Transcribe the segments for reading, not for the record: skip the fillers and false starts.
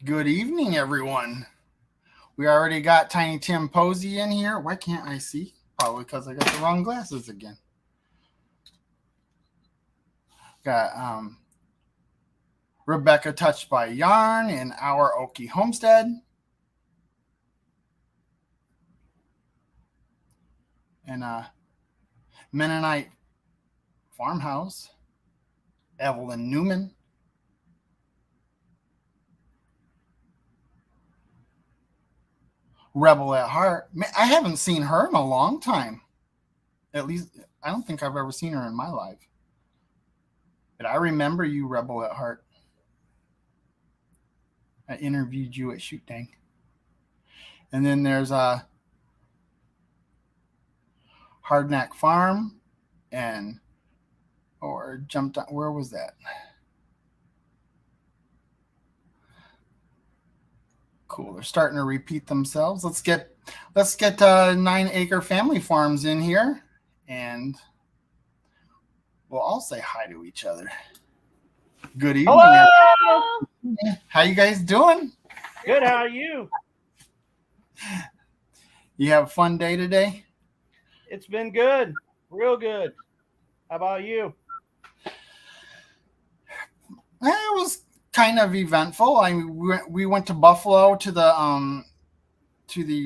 Good evening, everyone. We already got Tiny Tim Posey in here. Why can't I see? Probably because I got the wrong glasses again. Got Rebecca Touched by Yarn in our Okie Homestead. And Mennonite Farmhouse. Evelyn Newman. Rebel at Heart. I haven't seen her in a long time. At least, I don't think I've ever seen her in my life. But I remember you, Rebel at Heart. I interviewed you at Shoot Dang. And then there's Hardknack Farm or jumped on, where was that? Cool. They're starting to repeat themselves. Let's get 9 Acre Family Farms in here, and we'll all say hi to each other. Good evening. Hello. How you guys doing? Good. How are you? You have a fun day today? It's been good. Real good. How about you? It was kind of eventful. We went to Buffalo to the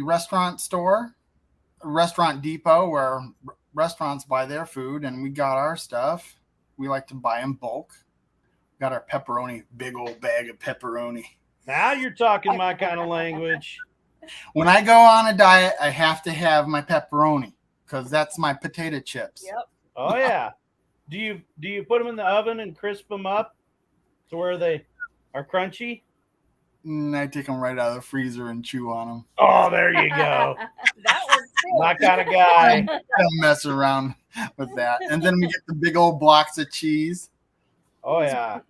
restaurant depot where restaurants buy their food, and we got our stuff. We like to buy in bulk. Got our pepperoni, big old bag of pepperoni. Now you're talking my kind of language. When I go on a diet, I have to have my pepperoni because that's my potato chips. Yep. Oh yeah. Do you put them in the oven and crisp them up to where they are crunchy? I take them right out of the freezer and chew on them. Oh, there you go. That works too. My kind of guy. I don't mess around with that. And then we get the big old blocks of cheese. Oh yeah.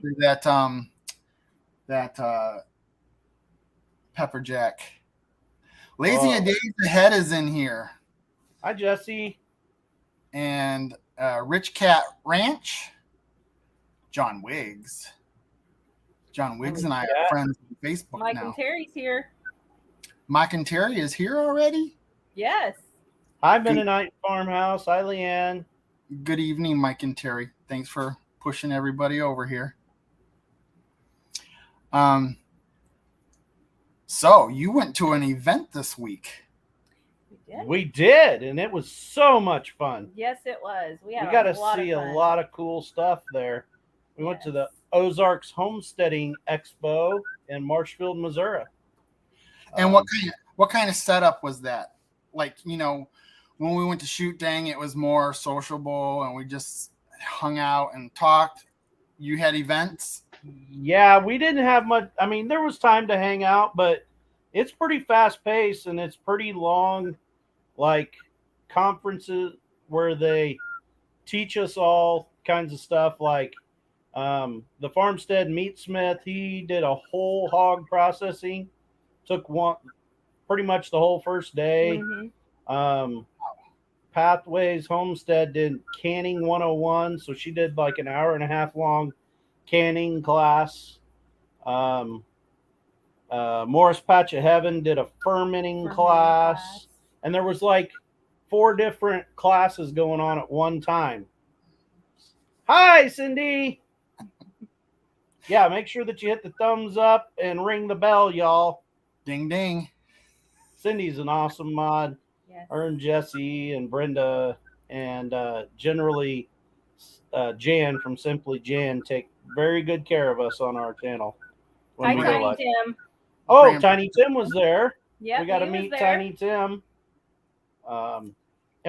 That pepper jack. Lazy a Days Ahead is in here. Hi, Jesse. And Rich Cat Ranch. John Wiggs. John Wiggs and I are friends on Facebook Mike now. and Terry's here. Mike and Terry is here already? Yes. Hi, Mennonite Farmhouse. Hi, Leanne. Good evening, Mike and Terry. Thanks for pushing everybody over here. So you went to an event this week. We did, and it was so much fun. Yes, it was. We got to see a lot of cool stuff there. We went to the Ozarks Homesteading Expo in Marshfield, Missouri. And what kind of setup was that? Like, when we went to Shoot Dang, it was more sociable and we just hung out and talked. You had events? Yeah, we didn't have much. I mean, there was time to hang out, but it's pretty fast paced and it's pretty long, like conferences where they teach us all kinds of stuff. Like the Farmstead Meatsmith, he did a whole hog processing, took pretty much the whole first day. Mm-hmm. Pathways Homestead did Canning 101, so she did like an hour and a half long canning class. Morris Patch of Heaven did a fermenting class, and there was like 4 different classes going on at one time. Hi, Cindy. Yeah, make sure that you hit the thumbs up and ring the bell, y'all. Ding, ding. Cindy's an awesome mod. Yes. Her and Jesse and Brenda and generally Jan from Simply Jan take very good care of us on our channel. Hi, Tiny Tim. Oh, Tiny Tim was there. Yeah, we got to meet Tiny Tim. And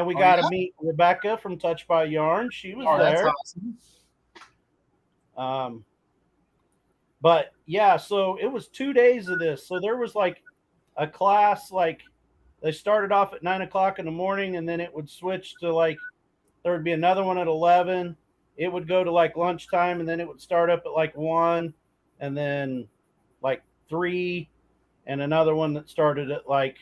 we got to meet Rebecca from Touched by Yarn. She was there. That's awesome. But yeah, so it was 2 days of this. So there was like a class, like they started off at 9 o'clock in the morning, and then it would switch to like there would be another one at 11. It would go to like lunchtime, and then it would start up at like 1, and then like 3, and another one that started at like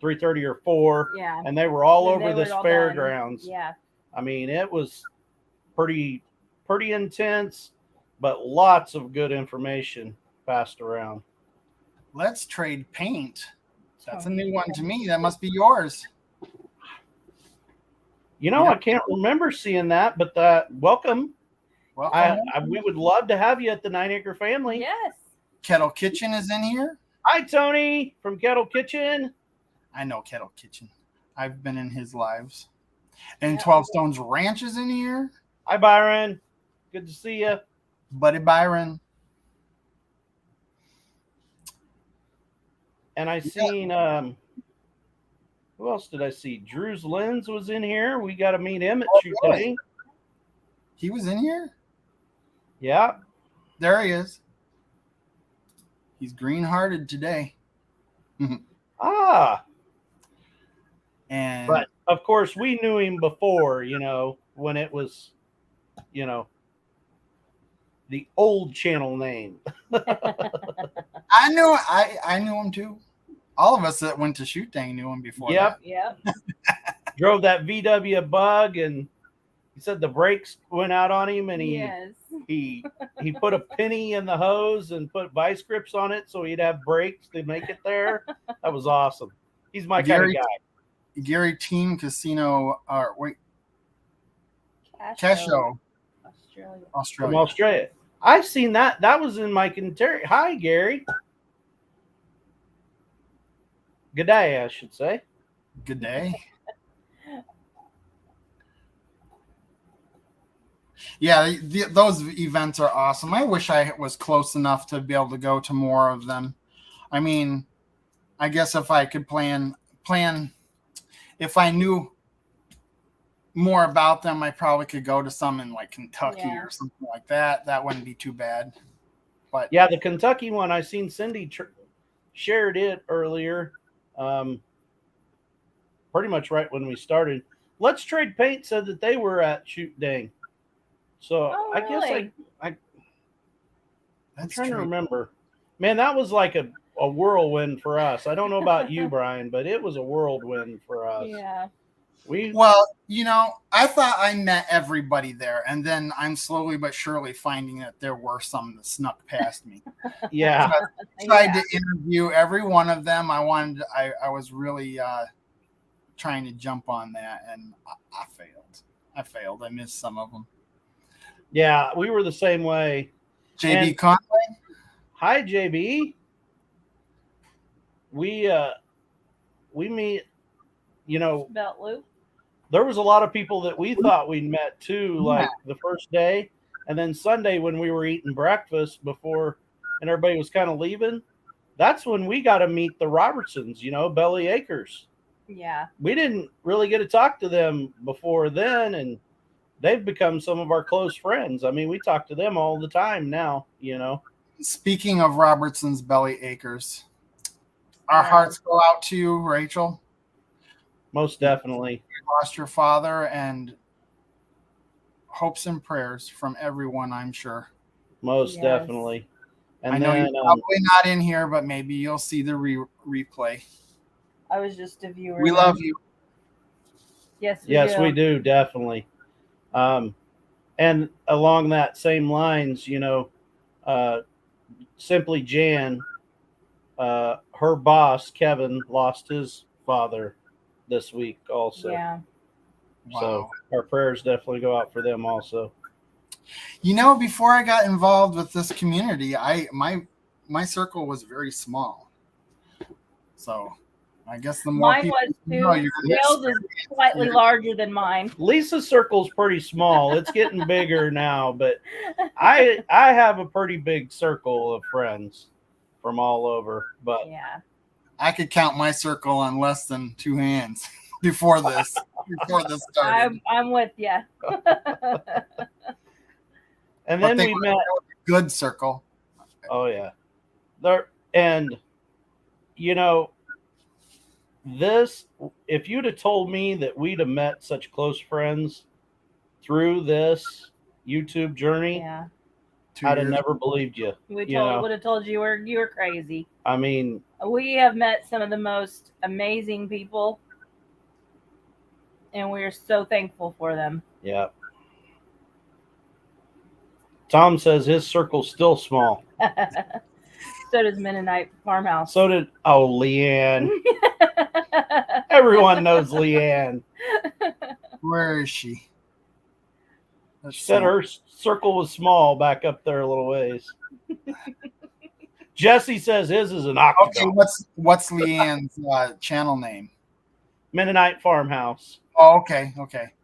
3:30 or 4. Yeah. And they were all over this fairgrounds. Yeah. I mean, it was pretty intense, but lots of good information. passed around. Let's trade paint. That's a new one to me. That must be yours. You know, Yep. I can't remember seeing that, but welcome. Welcome. We would love to have you at the 9 Acre Family. Yes. Kettle Kitchen is in here. Hi, Tony from Kettle Kitchen. I know Kettle Kitchen. I've been in his lives. And Yep. 12 Stones Ranch is in here. Hi, Byron. Good to see you. Buddy Byron. And I seen who else did I see? Drew's Lens was in here. We got to meet him at Shoot really? Day. He was in here? Yeah. There he is. He's green-hearted today. Ah. And But of course, we knew him before, you know, when it was, you know, the old channel name. I knew him too. All of us that went to Shoot Day knew him before. Yep. Yep. Drove that VW Bug, and he said the brakes went out on him, and Yes. he put a penny in the hose and put vice grips on it so he'd have brakes to make it there. That was awesome. He's my kind of guy. Gary Team Casino, Casho, Australia. From Australia. I've seen that. That was in my Kentucky. Hi, Gary. Good day, I should say. Good day. Yeah, those events are awesome. I wish I was close enough to be able to go to more of them. I mean, I guess if I could plan, if I knew more about them, I probably could go to some in like Kentucky or something like that. That wouldn't be too bad. But yeah, the Kentucky one, I seen Cindy shared it earlier. Pretty much right when we started. Let's Trade Paint said that they were at Shoot Day. So Oh, I guess really? I'm that's trying to true. remember. Man, that was like a whirlwind for us. I don't know about you, Brian, but it was a whirlwind for us. Yeah. Well, you know, I thought I met everybody there, and then I'm slowly but surely finding that there were some that snuck past me. Yeah. Tried to interview every one of them. I was really trying to jump on that, and I failed. I missed some of them. Yeah, we were the same way. JB Conway. Hi, JB. We meet, you know, Belt loop. there was a lot of people that we thought we'd met too, like the first day. And then Sunday when we were eating breakfast before and everybody was kind of leaving, that's when we got to meet the Robertsons, you know, Belly Acres. Yeah. We didn't really get to talk to them before then, and they've become some of our close friends. I mean, we talk to them all the time now, you know. Speaking of Robertson's Belly Acres, our hearts go out to you, Rachel. Most definitely. You lost your father, and hopes and prayers from everyone, I'm sure. Most definitely. And I know then, you're probably not in here, but maybe you'll see the replay. I was just a viewer. We love you. Yes, we do, definitely. And along that same lines, you know, Simply Jan, her boss, Kevin, lost his father this week also. Yeah. Wow. So our prayers definitely go out for them also. You know, before I got involved with this community, my circle was very small. So I guess the more Mine people was too. you know, Dale's is slightly larger than mine. Lisa's circle's pretty small. It's getting bigger now, but I have a pretty big circle of friends from all over. But Yeah. I could count my circle on less than 2 hands before this started. I'm with you. and But then they we were met. a good circle. Oh yeah, there and you know this. If you'd have told me that we'd have met such close friends through this YouTube journey, Yeah. I'd have never believed you. Would You know. have told you you were crazy. I mean, We have met some of the most amazing people, and we are so thankful for them. yeah. Tom says his circle's still small. So does Mennonite Farmhouse. So did Leanne. Everyone knows Leanne. Where is she? She said her circle was small back up there a little ways. Jesse says his is an octagon. Okay, what's Leanne's channel name? Mennonite Farmhouse. Oh, okay.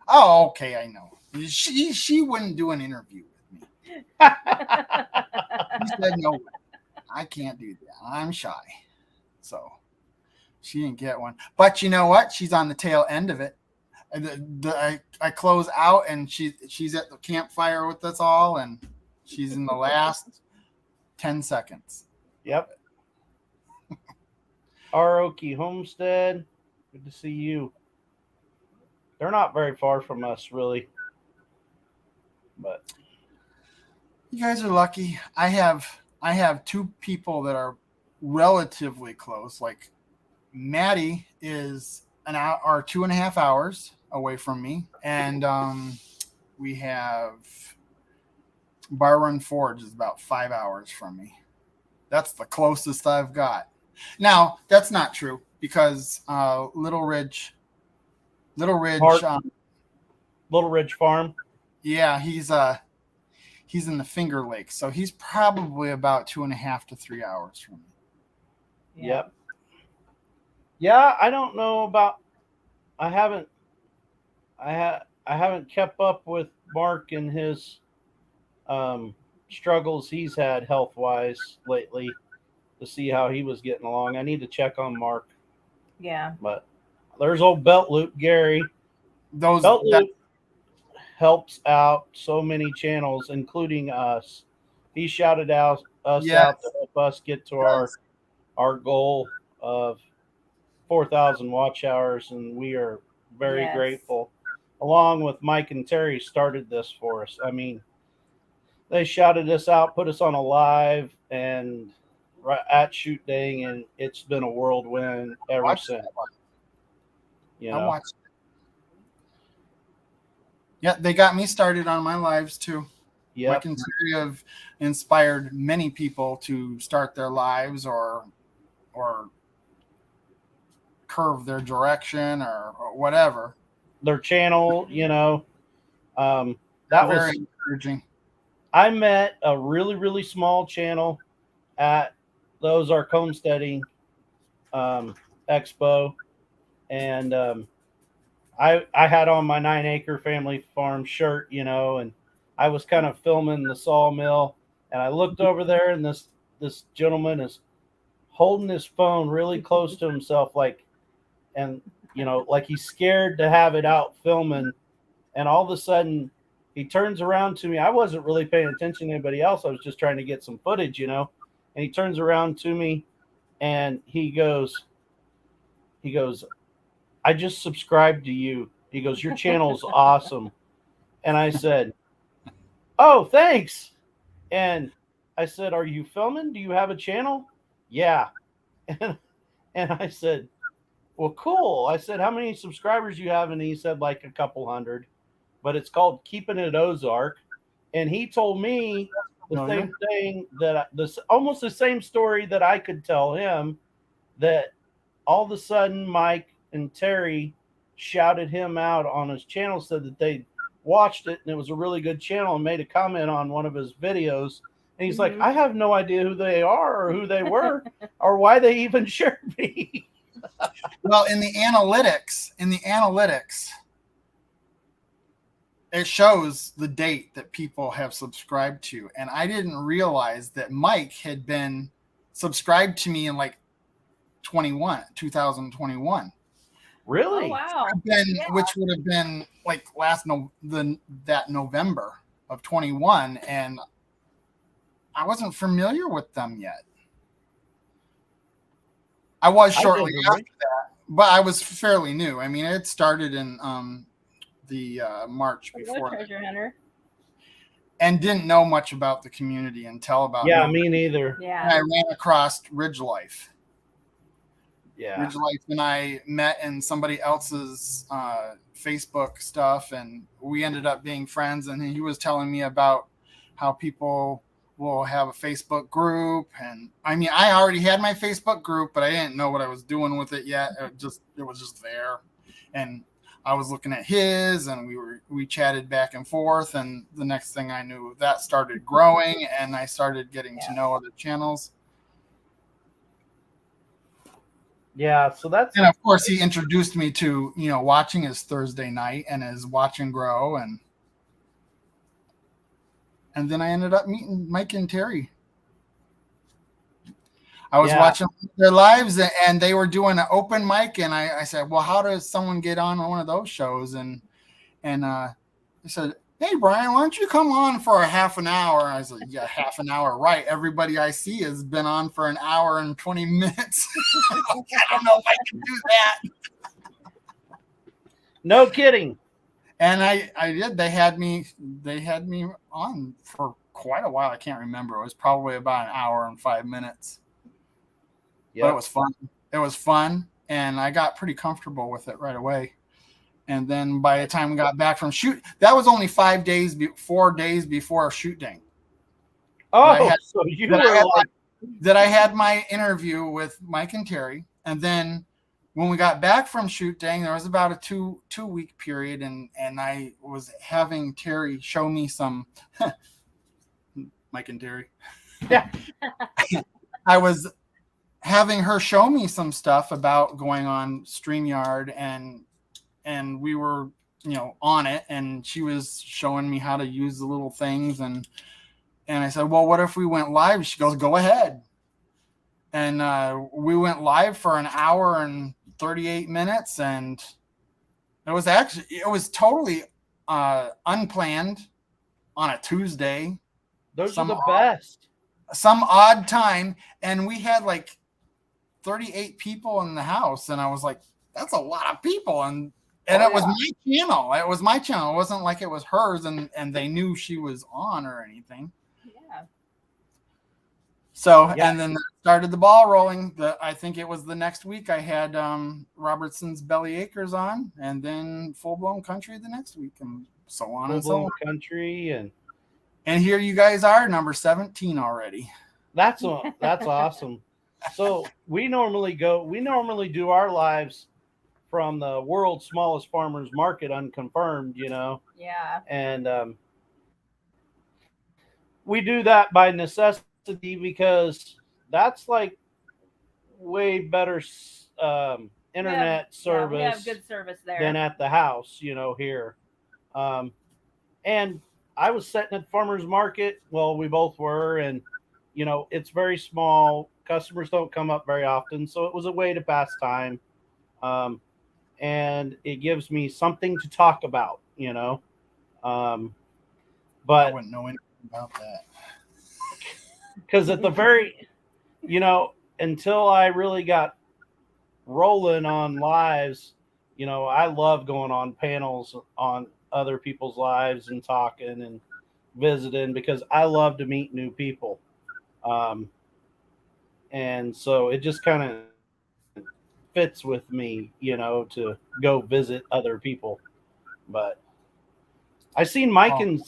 Oh, okay, I know. She wouldn't do an interview with me. She said no, I can't do that. I'm shy. So she didn't get one. But you know what? She's on the tail end of it. I close out and she's at the campfire with us all, and she's in the last 10 seconds. Yep. Aroki Homestead. Good to see you. They're not very far from us, really. But you guys are lucky. I have two people that are relatively close. Like Maddie is an hour or 2.5 hours away from me, and we have Bar Run Forge is about 5 hours from me. That's the closest I've got. Now that's not true because Little Ridge, Little Ridge Farm. Yeah, he's in the Finger Lakes, so he's probably about 2.5 to 3 hours from me. Yep. Yeah, I don't know about. I haven't kept up with Mark and his struggles he's had health wise lately to see how he was getting along. I need to check on Mark. Yeah. But there's old Belt Loop Gary. Belt Loop helps out so many channels, including us. He shouted us out to help us get to our goal of 4,000 watch hours, and we are very grateful. Along with Mike and Terry started this for us. I mean, they shouted us out, put us on a live, and right at shoot day, and it's been a whirlwind ever since. You know? I watched it. Yeah, they got me started on my lives too. Yep. Mike and Terry have inspired many people to start their lives or curve their direction or whatever. Their channel, you know, that was very encouraging. I met a really, really small channel at the Ozark Homesteading Expo, and I had on my 9 Acre Family Farm shirt, you know, and I was kind of filming the sawmill, and I looked over there, and this gentleman is holding his phone really close to himself, like he's scared to have it out filming, and all of a sudden he turns around to me. I wasn't really paying attention to anybody else. I was just trying to get some footage, you know, and he turns around to me and he goes, I just subscribed to you. He goes, your channel's awesome. And I said, oh, thanks. And I said, are you filming? Do you have a channel? Yeah. And I said, well, cool. I said, how many subscribers do you have? And he said like a couple hundred, but it's called Keeping It Ozark. And he told me the same thing almost the same story that I could tell him, that all of a sudden Mike and Terry shouted him out on his channel, said that they watched it and it was a really good channel, and made a comment on one of his videos. And he's like, I have no idea who they are or who they were or why they even shared me. Well, in the analytics, it shows the date that people have subscribed to. And I didn't realize that Mike had been subscribed to me in like 2021. Really? Oh, wow. Which would have been like that November of 21. And I wasn't familiar with them yet. I was shortly after that, but I was fairly new. I mean, it started in the March before. Treasure hunter. And didn't know much about the community until about me neither. Yeah. I ran across Ridge Life. Yeah. Ridge Life and I met in somebody else's Facebook stuff, and we ended up being friends. And he was telling me about how people we'll have a Facebook group. And I mean, I already had my Facebook group, but I didn't know what I was doing with it yet. It was just there. And I was looking at his, and we chatted back and forth. And the next thing I knew, that started growing, and I started getting to know other channels. Yeah, so that's, and of course he introduced me to, watching his Thursday night and his Watch and Grow, and then I ended up meeting Mike and Terry. I was watching their lives, and they were doing an open mic, and I said, well, how does someone get on one of those shows? And he said, hey, Brian, why don't you come on for a half an hour? And I was like, yeah, half an hour, right? Everybody I see has been on for an hour and 20 minutes. I don't know if I can do that. No kidding. And I did. They had me on for quite a while. I can't remember. It was probably about an hour and 5 minutes. Yeah, it was fun. It was fun, and I got pretty comfortable with it right away. And then by the time we got back from shoot, that was only 4 days before shoot day. Oh, so you were that I had my interview with Mike and Terry, and then when we got back from shoot day, there was about a two-week period, and I was having Terry show me some Mike and Terry. Yeah. I was having her show me some stuff about going on StreamYard, and we were, on it, and she was showing me how to use the little things, and I said, well, what if we went live? She goes, go ahead. And we went live for an hour and 38 minutes, and it was totally unplanned on a Tuesday. Those are the best. Some odd time, and we had like 38 people in the house, and I was like, that's a lot of people. And it was my channel. It was my channel. It wasn't like it was hers, and they knew she was on or anything. Yeah. So, and then started the ball rolling. I think it was the next week I had Robertson's Belly Acres on, and then Full Blown Country the next week, and so on and so on. Full Blown Country, and here you guys are, number 17 already. That's awesome. So we normally do our lives from the world's smallest farmers market, unconfirmed, Yeah. And we do that by necessity because that's like way better internet service. We have good service there than at the house, here. And I was sitting at farmers market. Well, we both were, and it's very small. Customers don't come up very often, so it was a way to pass time. And it gives me something to talk about, But I wouldn't know anything about that. Because at the very, until I really got rolling on lives, I love going on panels on other people's lives and talking and visiting because I love to meet new people. And so it just kind of fits with me, to go visit other people. But I seen Mike and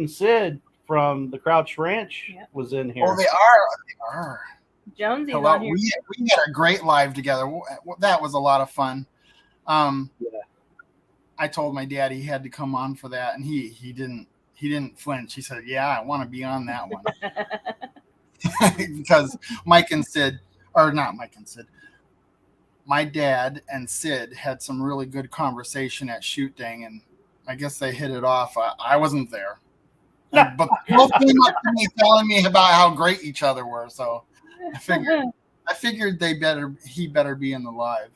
Sid from the Crouch Ranch was in here. Oh, they are. Jonesy's on here. We had a great live together. That was a lot of fun. I told my dad he had to come on for that, and he didn't flinch. He said, "Yeah, I want to be on that one." Because Mike and Sid, or not Mike and Sid, my dad and Sid had some really good conversation at shoot dang, and I guess they hit it off. I wasn't there, but both came up to me telling me about how great each other were. So I figured he better be in the live.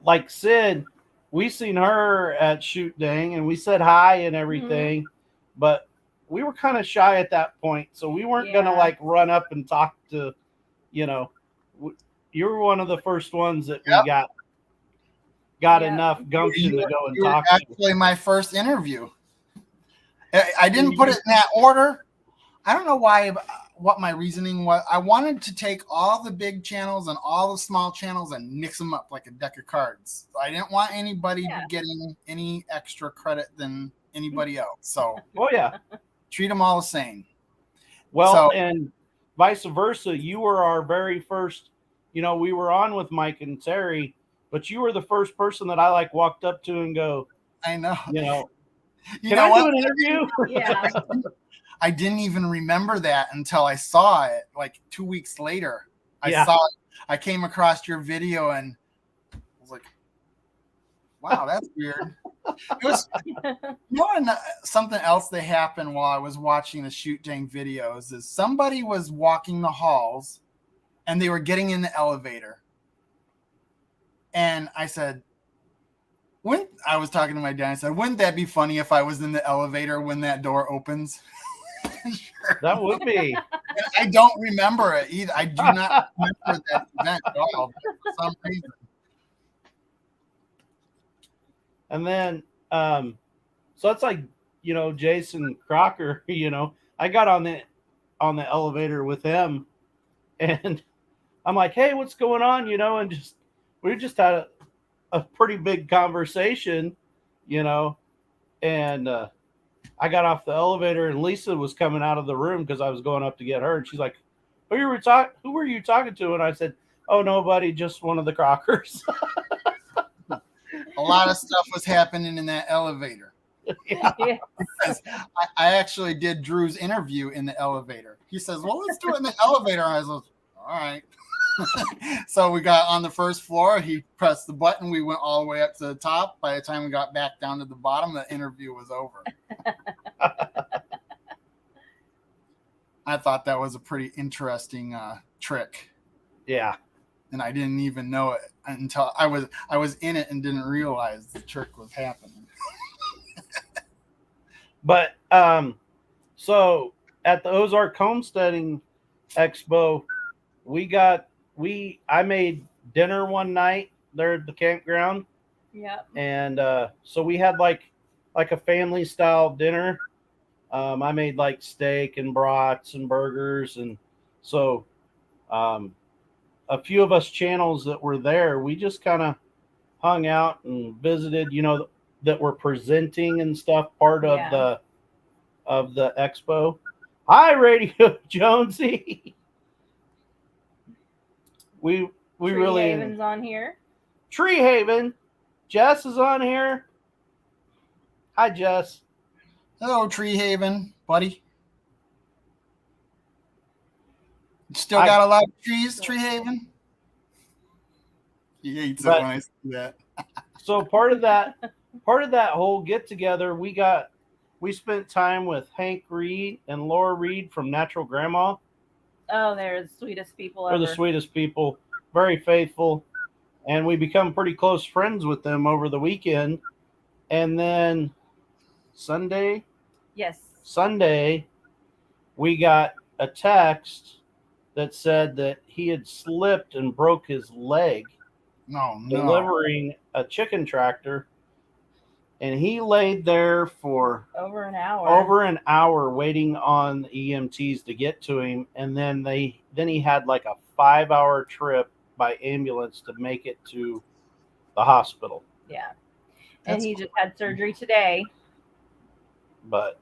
Like Sid, we seen her at shoot dang, and we said hi and everything, but we were kind of shy at that point, so we weren't gonna like run up and talk to, you were one of the first ones that we got enough gumption to go and talk to. Actually, my first interview. I didn't put it in that order. I don't know what my reasoning was. I wanted to take all the big channels and all the small channels and mix them up like a deck of cards. I didn't want anybody getting any extra credit than anybody else. So Oh yeah. treat them all the same. Well, So- and vice versa. You were our very first. We were on with Mike and Terry, but you were the first person that I walked up to and go, I know. You can know I what? do an interview? Yeah. I didn't even remember that until I saw it 2 weeks later. Yeah. I came across your video and I was like, wow, that's weird. It was something else that happened while I was watching the Shoot Dang videos is somebody was walking the halls and they were getting in the elevator. And I said, I was talking to my dad, I said, wouldn't that be funny if I was in the elevator when that door opens? Sure. That would be. And I don't remember it either. I do not remember that event at all for some reason. And then, so it's Jason Crocker, I got on the elevator with him and I'm like, hey, what's going on? And we just had a pretty big conversation, and I got off the elevator and Lisa was coming out of the room because I was going up to get her. And she's like, who were you talking to? And I said, oh, nobody, just one of the Crockers. A lot of stuff was happening in that elevator. Yeah. Because I actually did Drew's interview in the elevator. He says, well, let's do it in the elevator. And I was like, all right. So we got on the first floor. He pressed the button. We went all the way up to the top. By the time we got back down to the bottom, the interview was over. I thought that was a pretty interesting trick. Yeah. And I didn't even know it until I was in it and didn't realize the trick was happening. But so at the Ozark Homesteading Expo, I made dinner one night there at the campground. Yep. And so we had like a family style dinner. I made steak and brats and burgers, and so a few of us channels that were there, we just kind of hung out and visited, that were presenting and stuff, part of the expo. Hi, Radio Jonesy. We Tree really Haven's on here. Tree Haven. Jess is on here. Hi, Jess. Hello, Tree Haven, buddy. Still got a lot of trees, Tree Haven? He hates it when I say that. So part of that whole get together, we spent time with Hank Reed and Laura Reed from Natural Grandma. Oh, they're the sweetest people ever. They're the sweetest people, very faithful, and we become pretty close friends with them over the weekend. And then Sunday, we got a text that said that he had slipped and broke his leg delivering a chicken tractor, and he laid there for over an hour waiting on the EMTs to get to him, and then he had a 5-hour trip by ambulance to make it to the hospital. Yeah. And he just had surgery today. But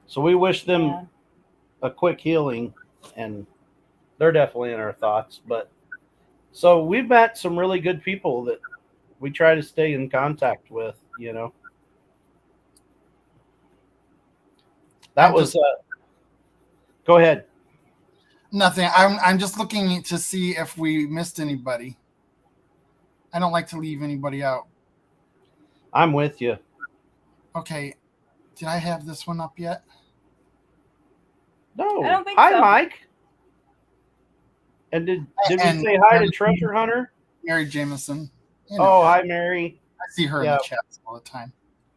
so we wish them a quick healing, and they're definitely in our thoughts. But so we've met some really good people that we try to stay in contact with, That was go ahead. Nothing. I'm just looking to see if we missed anybody. I don't like to leave anybody out. I'm with you. Okay. Did I have this one up yet? No. I don't think hi, so. Mike. And did we say hi to Treasure Hunter? Mary Jameson. Oh, hi, Mary. I see her in the chats all the time.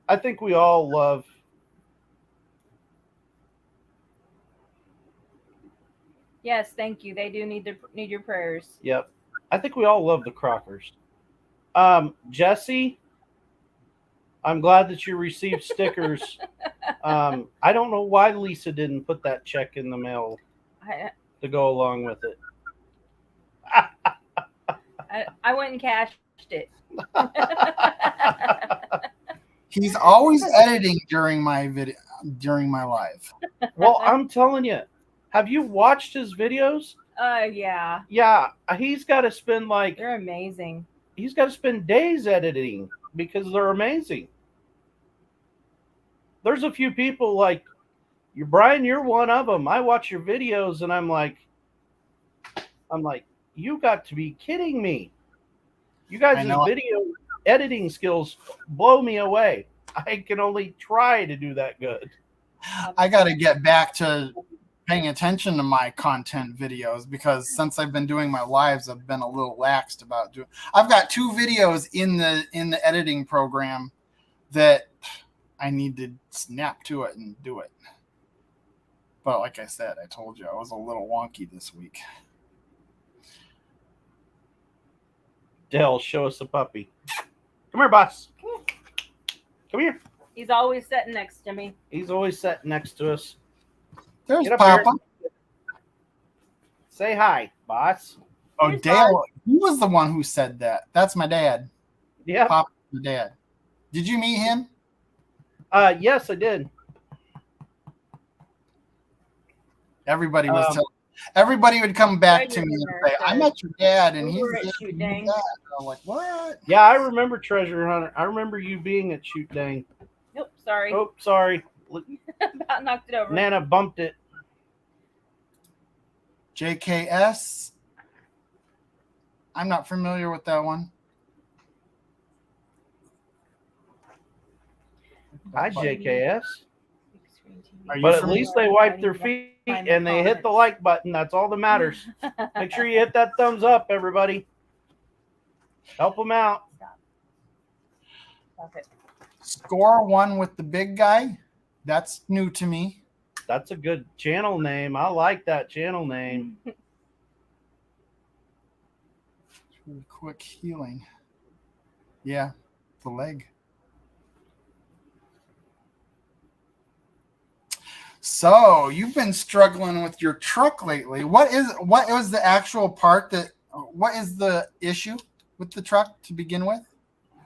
I think we all love. Yes, thank you. They do need your prayers. Yep. I think we all love the Crockers. Jesse, I'm glad that you received stickers. I don't know why Lisa didn't put that check in the mail to go along with it. I went and cashed it. He's always editing during my live. Well, I'm telling you, have you watched his videos? Yeah. Yeah, he's got to spend They're amazing. he's got to spend days editing because they're amazing. There's a few people like you, Brian. You're one of them. I watch your videos and I'm like, you got to be kidding me. You guys' video editing skills blow me away. I can only try to do that good. I got to get back to paying attention to my content videos because since I've been doing my lives, I've been a little laxed about doing. I've got 2 videos in the editing program that I need to snap to it and do it. But like I said, I told you I was a little wonky this week. Dale, show us a puppy. Come here, boss. Come here. He's always sitting next to me. He's always sitting next to us. There's Get up Papa. here. Say hi, boss. Oh, Here's Dale. Bob. He was the one who said that. That's my dad. Yeah. Papa's my dad. Did you meet him? Yes, I did. Everybody was everybody would come back to me and say, "I met your dad, and We he's were at this Shoot and Dang. that." I'm like, "What?" Yeah, I remember Treasure Hunter. I remember you being at Shoot Dang. Nope, sorry. Oh, sorry. About knocked it over. Nana bumped it. JKS. I'm not familiar with that one. Hi, JKS. Are you But at familiar? least they wiped their feet and they hit the like button. That's all that matters. Make sure you hit that thumbs up, everybody. Help them out. Stop it. Score one with the big guy. That's new to me. That's a good channel name. I like that channel name. Really quick healing. Yeah, the leg. So you've been struggling with your truck lately. What was the actual part what is the issue with the truck to begin with?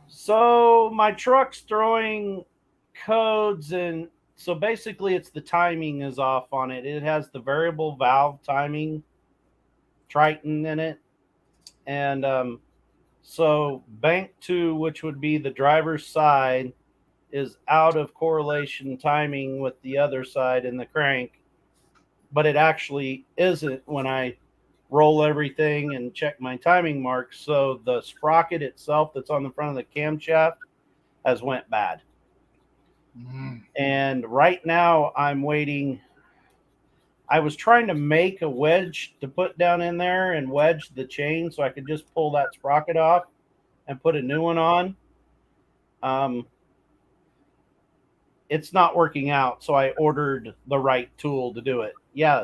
So my truck's throwing codes, and so basically it's the timing is off on it. It has the variable valve timing Triton in it. And so bank 2, which would be the driver's side, is out of correlation timing with the other side in the crank, but it actually isn't when I roll everything and check my timing marks. So the sprocket itself that's on the front of the camshaft has went bad. Mm-hmm. And right now I'm waiting. I was trying to make a wedge to put down in there and wedge the chain so I could just pull that sprocket off and put a new one on. It's not working out, so I ordered the right tool to do it. Yeah,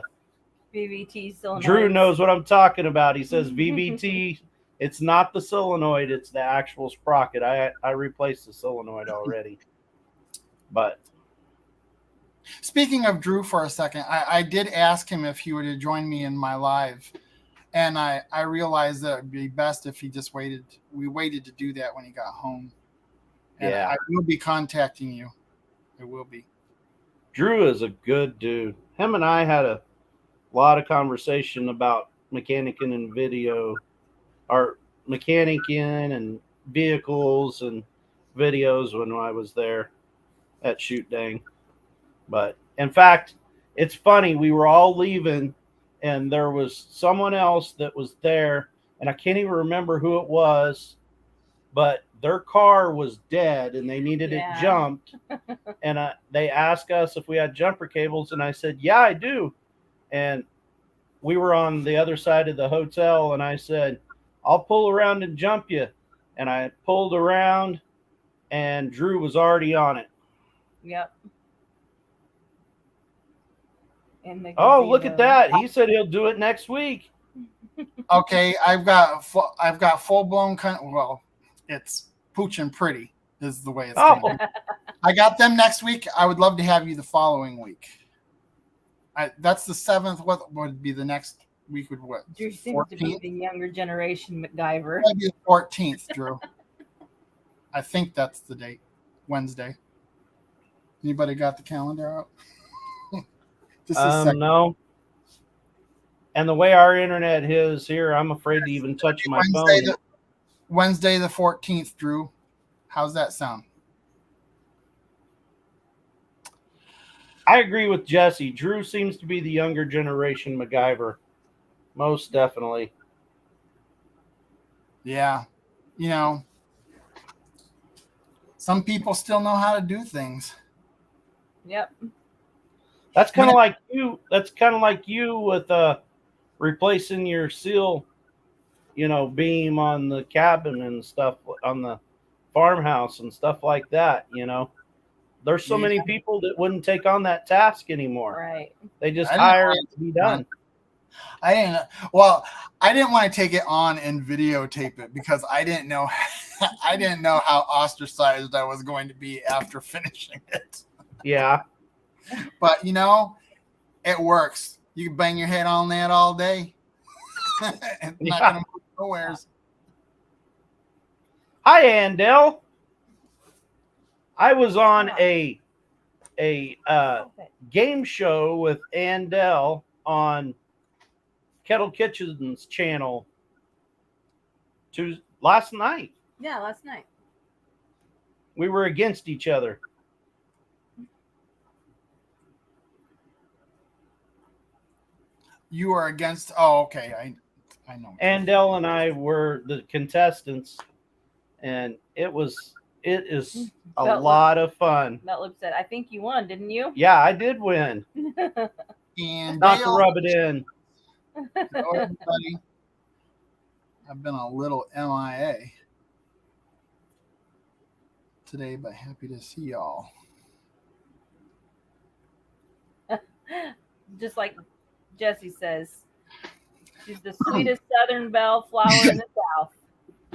VVT solenoid. Drew knows what I'm talking about. He says VVT. It's not the solenoid; it's the actual sprocket. I replaced the solenoid already. But speaking of Drew for a second, I did ask him if he would join me in my live, and I realized that it would be best if he just waited. We waited to do that when he got home. And yeah, I will be contacting you. It will be. Drew is a good dude. Him and I had a lot of conversation about mechanicking and video, or mechanicking and vehicles and videos when I was there at Shoot Dang. But in fact, it's funny. We were all leaving, and there was someone else that was there, and I can't even remember who it was, but their car was dead and they needed it jumped. And they asked us if we had jumper cables, and I said, yeah, I do. And we were on the other side of the hotel, and I said, I'll pull around and jump you. And I pulled around, and Drew was already on it. Yep. Oh, look at that. He said he'll do it next week. Okay, I've got full blown well, it's pooch and pretty is the way it's going. I got them next week. I would love to have you the following week. That's the 7th. What would be the next week? Would what? Drew seems to be the younger generation MacGyver. Maybe the 14th, Drew. I think that's the date. Wednesday. Anybody got the calendar out? Just a second. No. And the way our internet is here, I'm afraid to even touch my phone. Wednesday the 14th, Drew. How's that sound? I agree with Jesse. Drew seems to be the younger generation MacGyver. Most definitely. Yeah. You know, some people still know how to do things. Yep. That's kind of like you. That's kind of like you with replacing your seal, beam on the cabin and stuff, on the farmhouse and stuff like that. There's so many people that wouldn't take on that task anymore. Right. They just hire it to be done. I didn't want to take it on and videotape it because I didn't know how ostracized I was going to be after finishing it. Yeah. But it works. You can bang your head on that all day. It's not gonna move nowheres. Hi, Andel. I was on a game show with Andel on Kettle Kitchen's channel last night. Yeah, last night. We were against each other. You are against. Oh, okay. I know. Andel and I were the contestants, and it is a lot of fun. Metlip said, "I think you won, didn't you?" Yeah, I did win. And not to rub it in. Hello, everybody. I've been a little MIA today, but happy to see y'all. Just like Jesse says, she's the sweetest Southern belle flower in the South.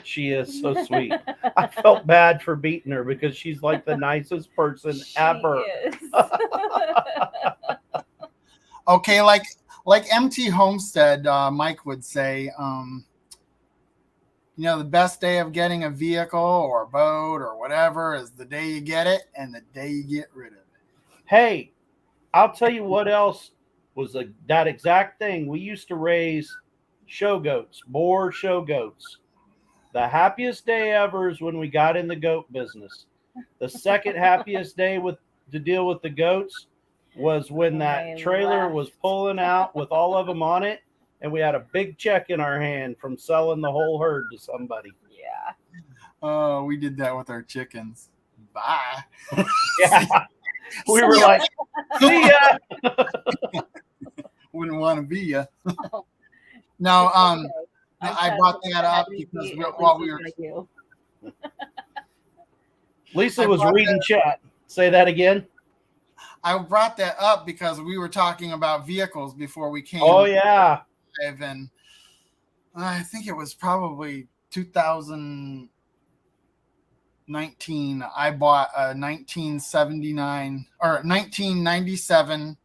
She is so sweet. I felt bad for beating her because she's like the nicest person ever. Is. Okay, like MT Homestead, Mike would say, the best day of getting a vehicle or a boat or whatever is the day you get it and the day you get rid of it. Hey, I'll tell you what else was that exact thing. We used to raise show goats, boar show goats. The happiest day ever is when we got in the goat business. The second happiest day to deal with the goats was when that trailer was pulling out with all of them on it, and we had a big check in our hand from selling the whole herd to somebody. Yeah. Oh, we did that with our chickens. Bye. Yeah. We were like, see ya. Wouldn't want to be ya. No, I brought that up because while we were. Lisa was reading chat. Say that again. I brought that up because we were talking about vehicles before we came. Oh yeah. And I think it was probably 2019. I bought a 1997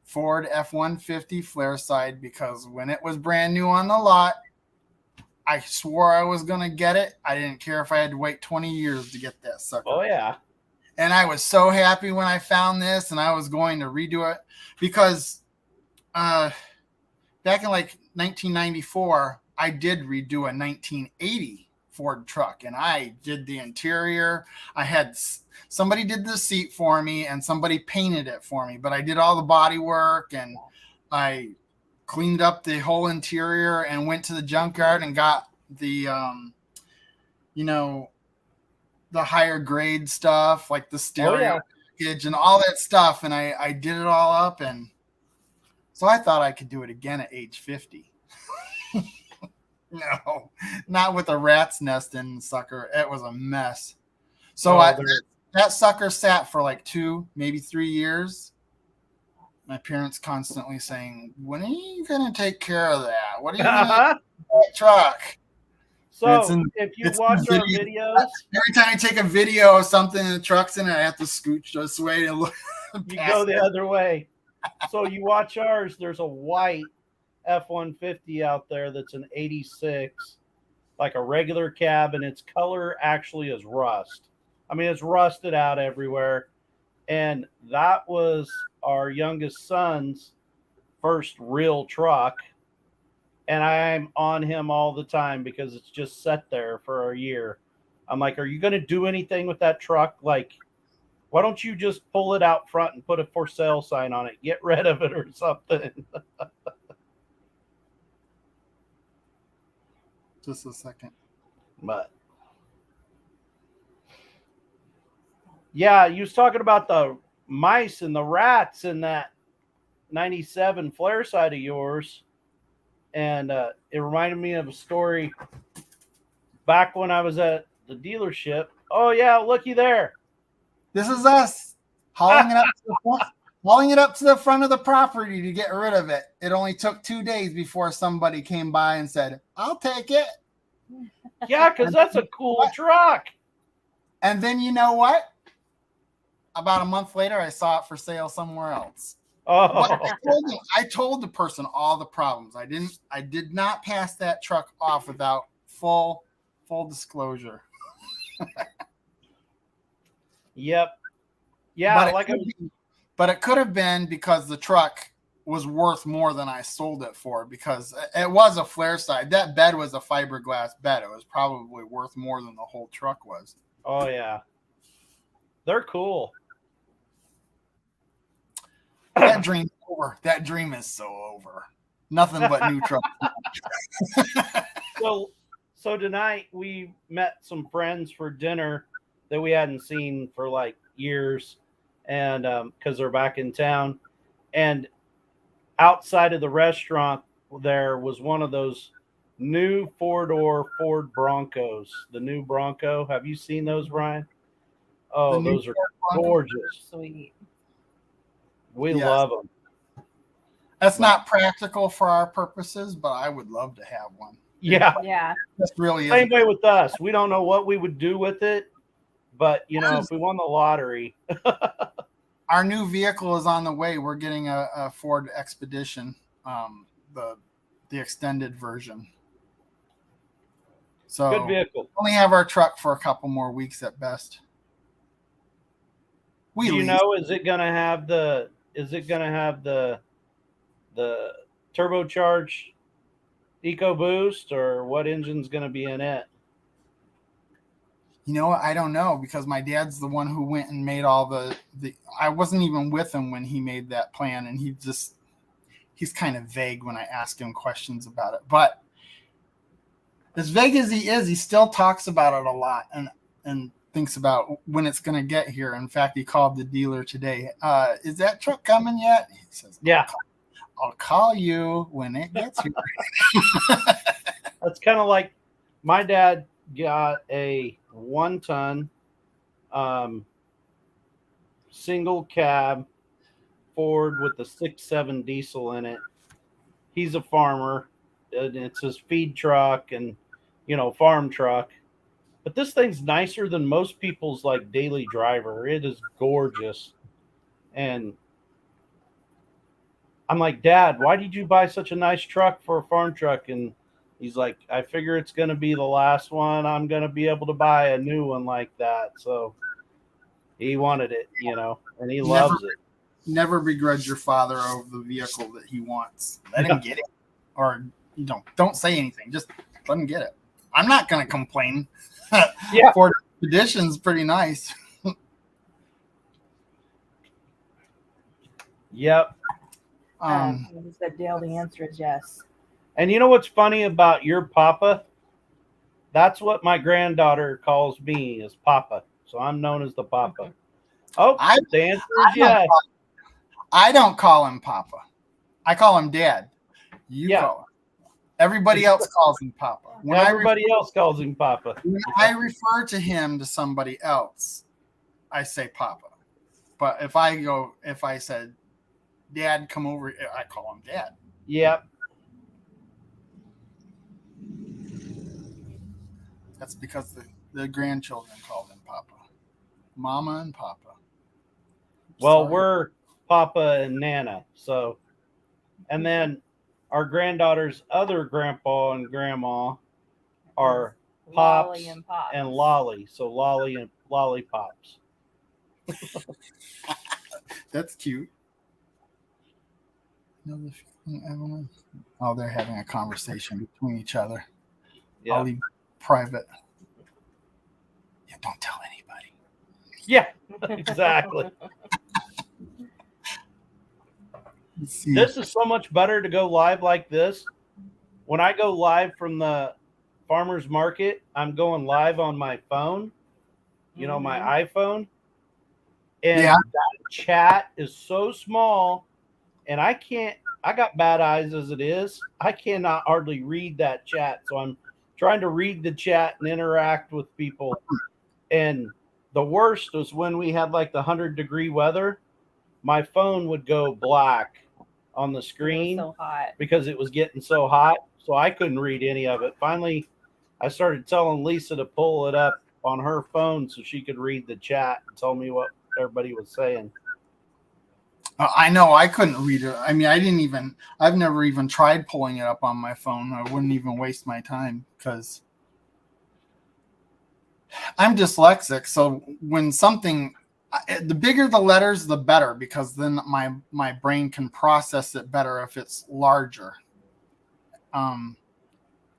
Ford F-150 flare side because when it was brand new on the lot, I swore I was going to get it. I didn't care if I had to wait 20 years to get that sucker. Oh, yeah. And I was so happy when I found this, and I was going to redo it because back in like 1994, I did redo a 1980 Ford truck, and I did the interior. I had somebody did the seat for me, and somebody painted it for me, but I did all the body work, and I cleaned up the whole interior and went to the junkyard and got the, the higher grade stuff, like the stereo package and all that stuff. And I did it all up. And so I thought I could do it again at age 50. No, not with a rat's nest in the sucker. It was a mess. So that sucker sat for like 2, maybe 3 years. My parents constantly saying, when are you going to take care of that? What are you going to do with that truck? So if you watch our videos. Every time I take a video of something and the truck's in it, I have to scooch this way and look. You go the other way. So you watch ours, there's a white F-150 out there that's an 86, like a regular cab, and its color actually is rust. I mean, it's rusted out everywhere. And that was our youngest son's first real truck. And I'm on him all the time because it's just sat there for a year. I'm like, are you going to do anything with that truck? Like, why don't you just pull it out front and put a for sale sign on it? Get rid of it or something. Just a second. But yeah, you was talking about the mice and the rats in that 97 flare side of yours. And it reminded me of a story back when I was at the dealership. Oh, yeah, looky there. This is us hauling it up to the front, hauling it up to the front of the property to get rid of it. It only took 2 days before somebody came by and said, "I'll take it." Yeah, because that's a cool truck. And then you know what? About a month later, I saw it for sale somewhere else. Oh, I told the person all the problems. I did not pass that truck off without full disclosure. yep. Yeah, but it could have been because the truck was worth more than I sold it for, because it was a flare side. That bed was a fiberglass bed. It was probably worth more than the whole truck was. Oh, yeah. They're cool. That dream's over. That dream is so over. Nothing but new trucks. So tonight we met some friends for dinner that we hadn't seen for like years, and because they're back in town. And outside of the restaurant there was one of those new 4-door Ford Broncos, the new Bronco. Have you seen those, Brian? Oh, those are gorgeous. Sweet. We love them. That's not practical for our purposes, but I would love to have one. Yeah. This really is. Same way with us. We don't know what we would do with it, but if we won the lottery. Our new vehicle is on the way. We're getting a Ford Expedition, the extended version. So good vehicle. Only have our truck for a couple more weeks at best. Is it gonna have the turbocharged EcoBoost, or what engine's gonna be in it? I don't know, because my dad's the one who went and made all the I wasn't even with him when he made that plan, and he's kind of vague when I ask him questions about it. But as vague as he is, he still talks about it a lot and thinks about when it's going to get here. In fact, he called the dealer today. Is that truck coming yet? He says, yeah, I'll call you when it gets here. That's kind of like my dad got a 1-ton single cab Ford with the 6.7 diesel in it. He's a farmer, and it's his feed truck and farm truck. But this thing's nicer than most people's like daily driver. It is gorgeous. And I'm like, Dad, why did you buy such a nice truck for a farm truck? And he's like, I figure it's going to be the last one I'm going to be able to buy a new one like that. So he wanted it, and he loves it. Never begrudge your father over the vehicle that he wants. Let him get it. Or don't say anything. Just let him get it. I'm not going to complain. Yeah. Ford Expedition's pretty nice. Yep. He said, Dale, the answer is yes. And you know what's funny about your papa? That's what my granddaughter calls me, is Papa. So I'm known as the Papa. Oh, the answer is yes. I don't call him Papa. I call him Dad. You call him. Everybody else calls him Papa. Everybody else calls him Papa. When I refer to him to somebody else, I say Papa. But if I said, Dad, come over, I call him Dad. Yep. That's because the grandchildren call him Papa. Mama and Papa. Well, we're Papa and Nana. So, and then our granddaughter's other grandpa and grandma are Pops Lolly and Pops. and Lolly. So Lolly and lollipops. That's cute. Oh, they're having a conversation between each other. Yeah. I'll leave private. Yeah, don't tell anybody. Yeah, exactly. Let's see. This is so much better to go live like this. When I go live from the farmer's market, I'm going live on my phone, my iPhone. And that chat is so small, and I got bad eyes as it is. I cannot hardly read that chat. So I'm trying to read the chat and interact with people. And the worst was when we had like the 100-degree weather, my phone would go black on the screen because it was getting so hot. So I couldn't read any of it. Finally, I started telling Lisa to pull it up on her phone so she could read the chat and tell me what everybody was saying. I know I couldn't read it. I mean, I've never even tried pulling it up on my phone. I wouldn't even waste my time because I'm dyslexic. So when something, the bigger the letters, the better, because then my brain can process it better if it's larger. You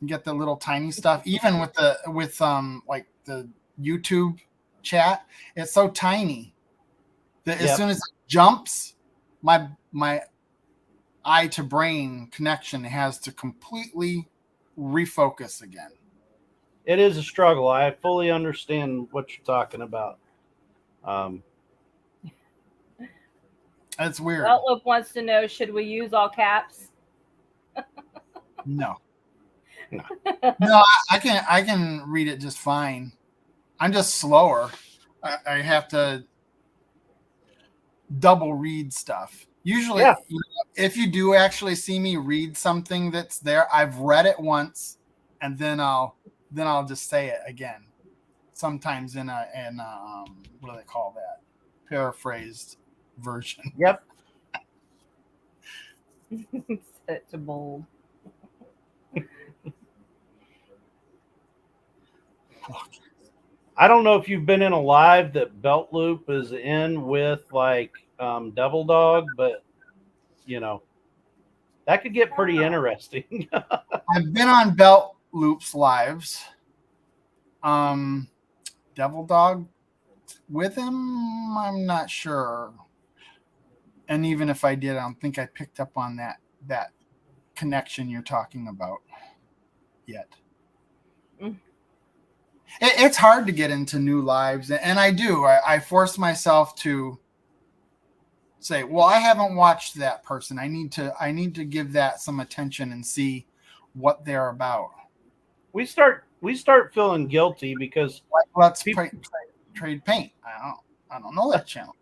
get the little tiny stuff, even with like the YouTube chat, it's so tiny that as soon as it jumps, my eye to brain connection has to completely refocus again. It is a struggle. I fully understand what you're talking about. It's weird. Outlook wants to know, should we use all caps? No, I can read it just fine. I'm just slower. I have to double read stuff. Usually, if you do actually see me read something that's there, I've read it once, and then I'll just say it again. Sometimes in a what do they call that? Paraphrased version. Yep. Set it to bold. I don't know if you've been in a live that Belt Loop is in with like Devil Dog, but that could get pretty interesting. I've been on Belt Loop's lives. Devil Dog with him, I'm not sure. And even if I did, I don't think I picked up on that connection you're talking about yet. It's hard to get into new lives, and I do. I force myself to say, well, I haven't watched that person. I need to give that some attention and see what they're about. We start feeling guilty because let's trade paint. I don't know that channel.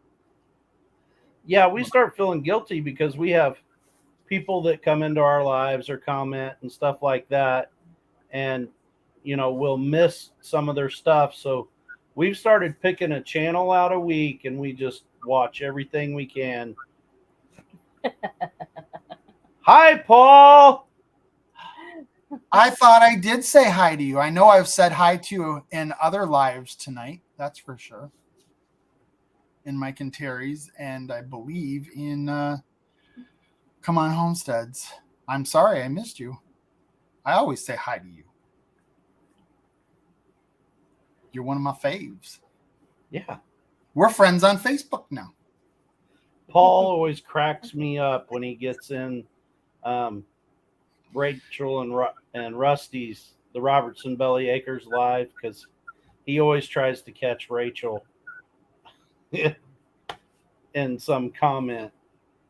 Yeah, we start feeling guilty because we have people that come into our lives or comment and stuff like that, and we'll miss some of their stuff. So we've started picking a channel out a week, and we just watch everything we can. Hi, Paul. I thought I did say hi to you. I know I've said hi to you in other lives tonight. That's for sure. In Mike and Terry's, and I believe in Come On Homesteads. I'm sorry I missed you. I always say hi to you. You're one of my faves. Yeah. We're friends on Facebook now. Paul always cracks me up when he gets in Rachel and Rusty's, the Robertson Belly Acres live, because he always tries to catch Rachel in some comment.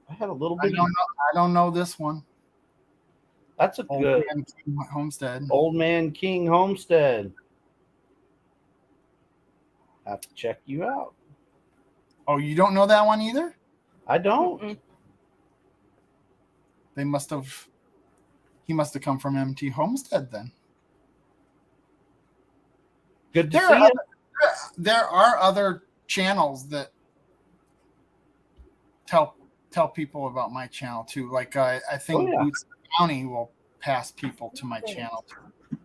I had a little bit. I don't know this one. That's a Old good Man King Homestead. Old Man King Homestead. Have to check you out. Oh, you don't know that one either? I don't. Mm-mm. He must have come from MT Homestead then. Good to see you. There are other channels that tell people about my channel too. Like I think Boots County will pass people to my channel too.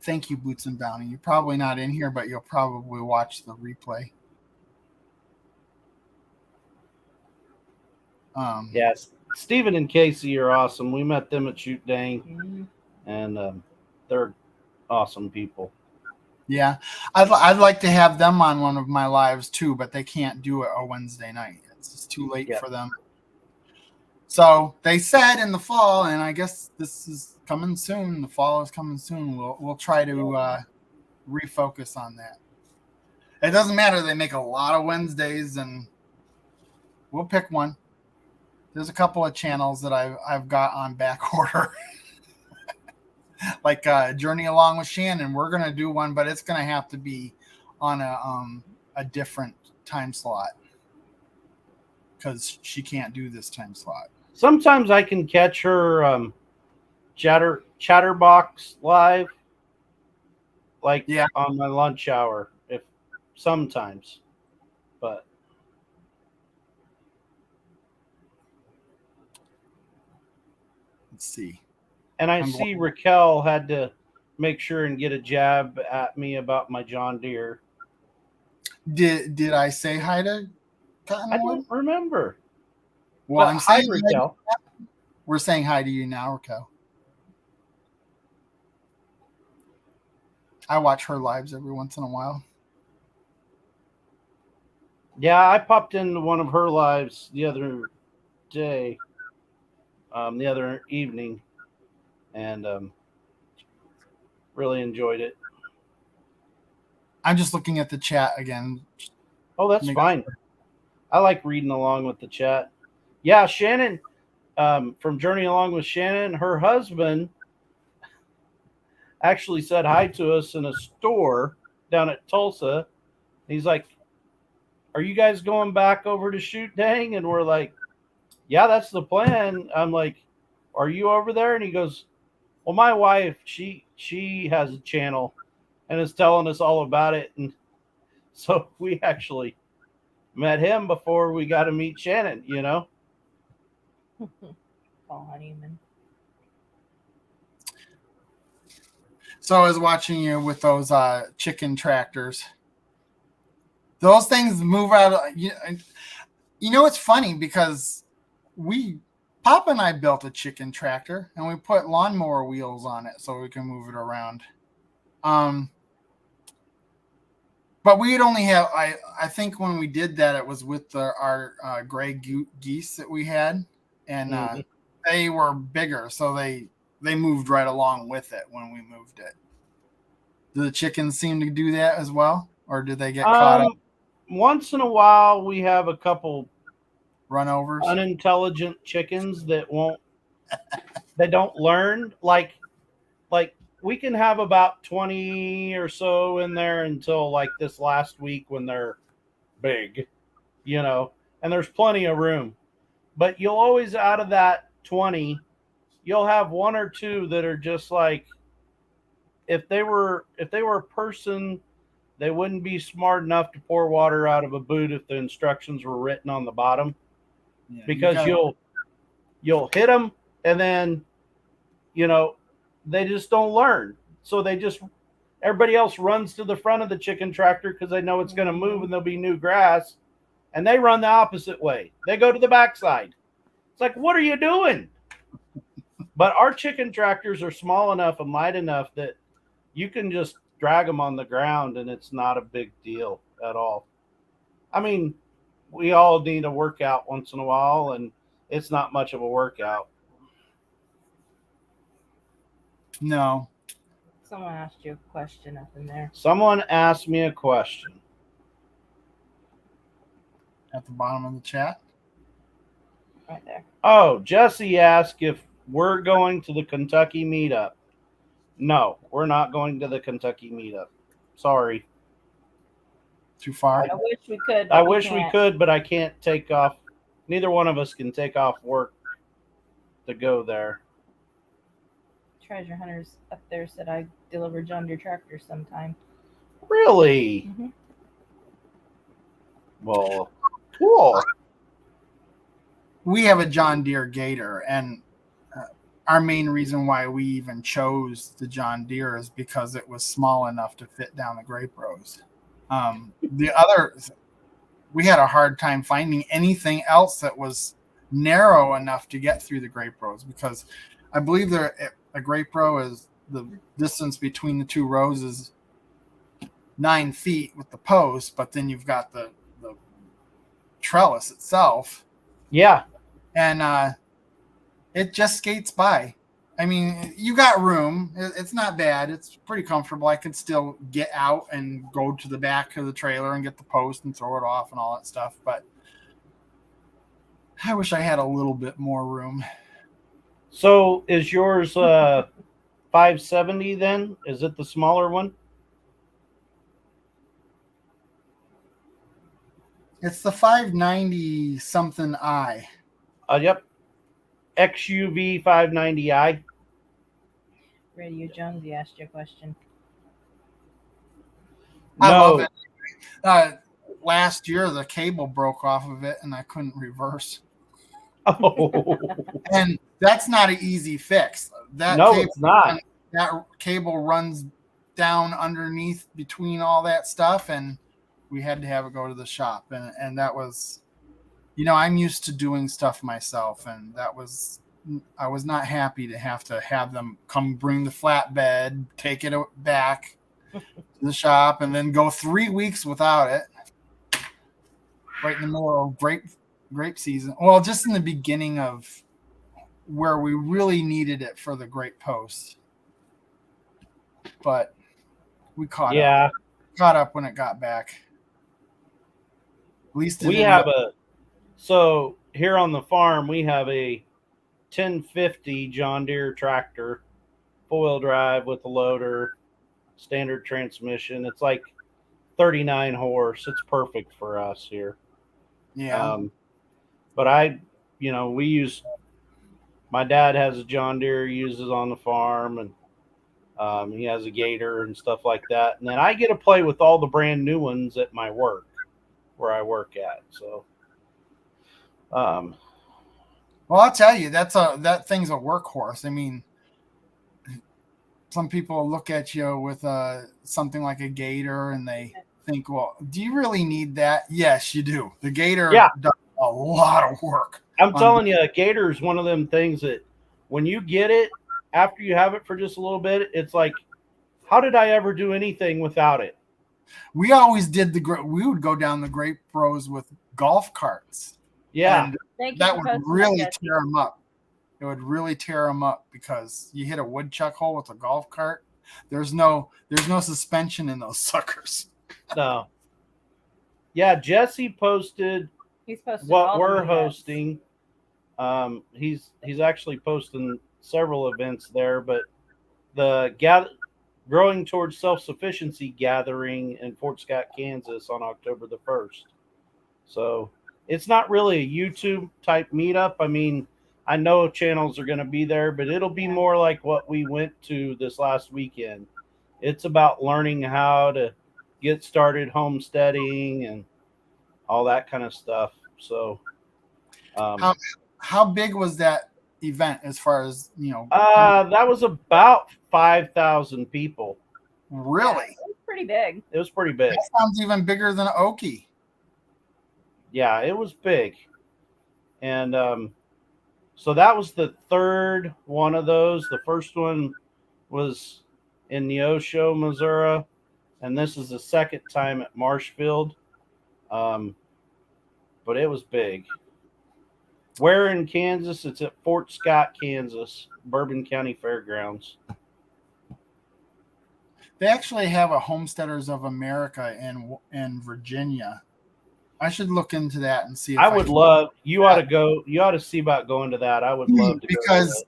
Thank you, Boots and Bounty. You're probably not in here, but you'll probably watch the replay. Yes, Stephen and Casey are awesome. We met them at Shoot Dang, Mm-hmm. and they're awesome people. Yeah, I'd like to have them on one of my lives too, but they can't do it a Wednesday night. It's just too late for them. So they said in the fall, and I guess this is coming soon. The fall is coming soon. We'll try to refocus on that. It doesn't matter. They make a lot of Wednesdays, and we'll pick one. There's a couple of channels that I've got on back order. Like Journey Along with Shannon, we're gonna do one, but it's gonna have to be on a different time slot because she can't do this time slot. Sometimes I can catch her Chatterbox live, like on my lunch hour, if sometimes, but. Let's see. And I see Raquel had to make sure and get a jab at me about my John Deere. Did I say hi to Cottonwood? I don't remember. Well, I'm saying hi, Raquel. We're saying hi to you now, Raquel. I watch her lives every once in a while. Yeah, I popped into one of her lives the other day, the other evening, and really enjoyed it. I'm just looking at the chat again. Oh, that's fine. I like reading along with the chat. Yeah, Shannon, from Journey Along with Shannon, her husband actually said hi to us in a store down at Tulsa. He's like, "Are you guys going back over to Shoot Dang?" And we're like, "Yeah, that's the plan." I'm like, "Are you over there?" And he goes, "Well, my wife, she has a channel and is telling us all about it." And so we actually met him before we got to meet Shannon, you know? Paul Honeyman. So I was watching you with those chicken tractors. Those things move out. You know, it's funny because Papa and I built a chicken tractor and we put lawnmower wheels on it so we can move it around. But we'd only have, I think when we did that, it was with our gray geese that we had. And they were bigger, so they moved right along with it when we moved it. Do the chickens seem to do that as well? Or did they get caught up? Once in a while, we have a couple Runovers, unintelligent chickens that they don't learn. Like we can have about 20 or so in there until like this last week when they're big, you know, and there's plenty of room. But you'll always, out of that 20, you'll have one or two that are just like, if they were a person, they wouldn't be smart enough to pour water out of a boot if the instructions were written on the bottom. Yeah, because you'll hit them and then, you know, they just don't learn. So everybody else runs to the front of the chicken tractor because they know it's going to move and there'll be new grass. And they run the opposite way. They go to the backside. It's like, what are you doing? But our chicken tractors are small enough and light enough that you can just drag them on the ground and it's not a big deal at all. I mean, we all need a workout once in a while, and it's not much of a workout. No. Someone asked you a question up in there. Someone asked me a question. At the bottom of the chat? Right there. Oh, Jesse asked if we're going to the Kentucky meetup. No, we're not going to the Kentucky meetup. Sorry. Too far? I wish we could. I wish we could, but I can't take off. Neither one of us can take off work to go there. Treasure Hunters up there said I deliver John Deere tractors sometime. Really? Mm-hmm. Well, cool. We have a John Deere Gator, and our main reason why we even chose the John Deere is because it was small enough to fit down the grape rows. We had a hard time finding anything else that was narrow enough to get through the grape rows, because I believe a grape row is the distance between the two rows is 9 feet with the post, but then you've got the trellis itself. Yeah. And it just skates by. I mean, you got room. It's not bad. It's pretty comfortable. I could still get out and go to the back of the trailer and get the post and throw it off and all that stuff. But I wish I had a little bit more room. So is yours 570 then? Is it the smaller one? It's the 590 something I. Yep. XUV 590i. Radio Jonesy asked you a question. I love it. Last year, the cable broke off of it, and I couldn't reverse. Oh. And that's not an easy fix. It's not. That cable runs down underneath between all that stuff, and we had to have it go to the shop. And that was, I'm used to doing stuff myself, and I was not happy to have them come bring the flatbed, take it back to the shop, and then go 3 weeks without it. Right in the middle of grape season. Well, just in the beginning of where we really needed it for the grape post. But we caught up when it got back. At least so here on the farm we have a 1050 John Deere tractor, 4-wheel drive with a loader, standard transmission. It's like 39 horse. It's perfect for us here. Yeah. But we use, my dad has a John Deere he uses on the farm, and he has a Gator and stuff like that. And then I get to play with all the brand new ones at my work, where I work at. So, well, I'll tell you, that thing's a workhorse. I mean, some people look at you with something like a Gator and they think, well, do you really need that? Yes, you do. The Gator does a lot of work. I'm telling you, a Gator is one of them things that when you get it, after you have it for just a little bit, it's like, how did I ever do anything without it? We always did we would go down the grape rows with golf carts. Yeah. And that would really tear them up. It would really tear them up because you hit a woodchuck hole with a golf cart. There's no suspension in those suckers. No. Yeah, Jesse posted what we're hosting. He's actually posting several events there, but the Growing Towards Self-Sufficiency gathering in Fort Scott, Kansas on October the 1st. So it's not really a YouTube type meetup. I mean, I know channels are going to be there, but it'll be more like what we went to this last weekend. It's about learning how to get started homesteading and all that kind of stuff. So how big was that event as far as, that was about 5,000 people. Really? Yeah, it was pretty big. It was pretty big. That sounds even bigger than Okie. Yeah, it was big. And so that was the third one of those. The first one was in Neosho, Missouri, and this is the second time at Marshfield. But it was big. Where in Kansas? It's at Fort Scott, Kansas, Bourbon County Fairgrounds. They actually have a Homesteaders of America in Virginia. I should look into that and see if I would love you ought to go. You ought to see about going to that. I would love to because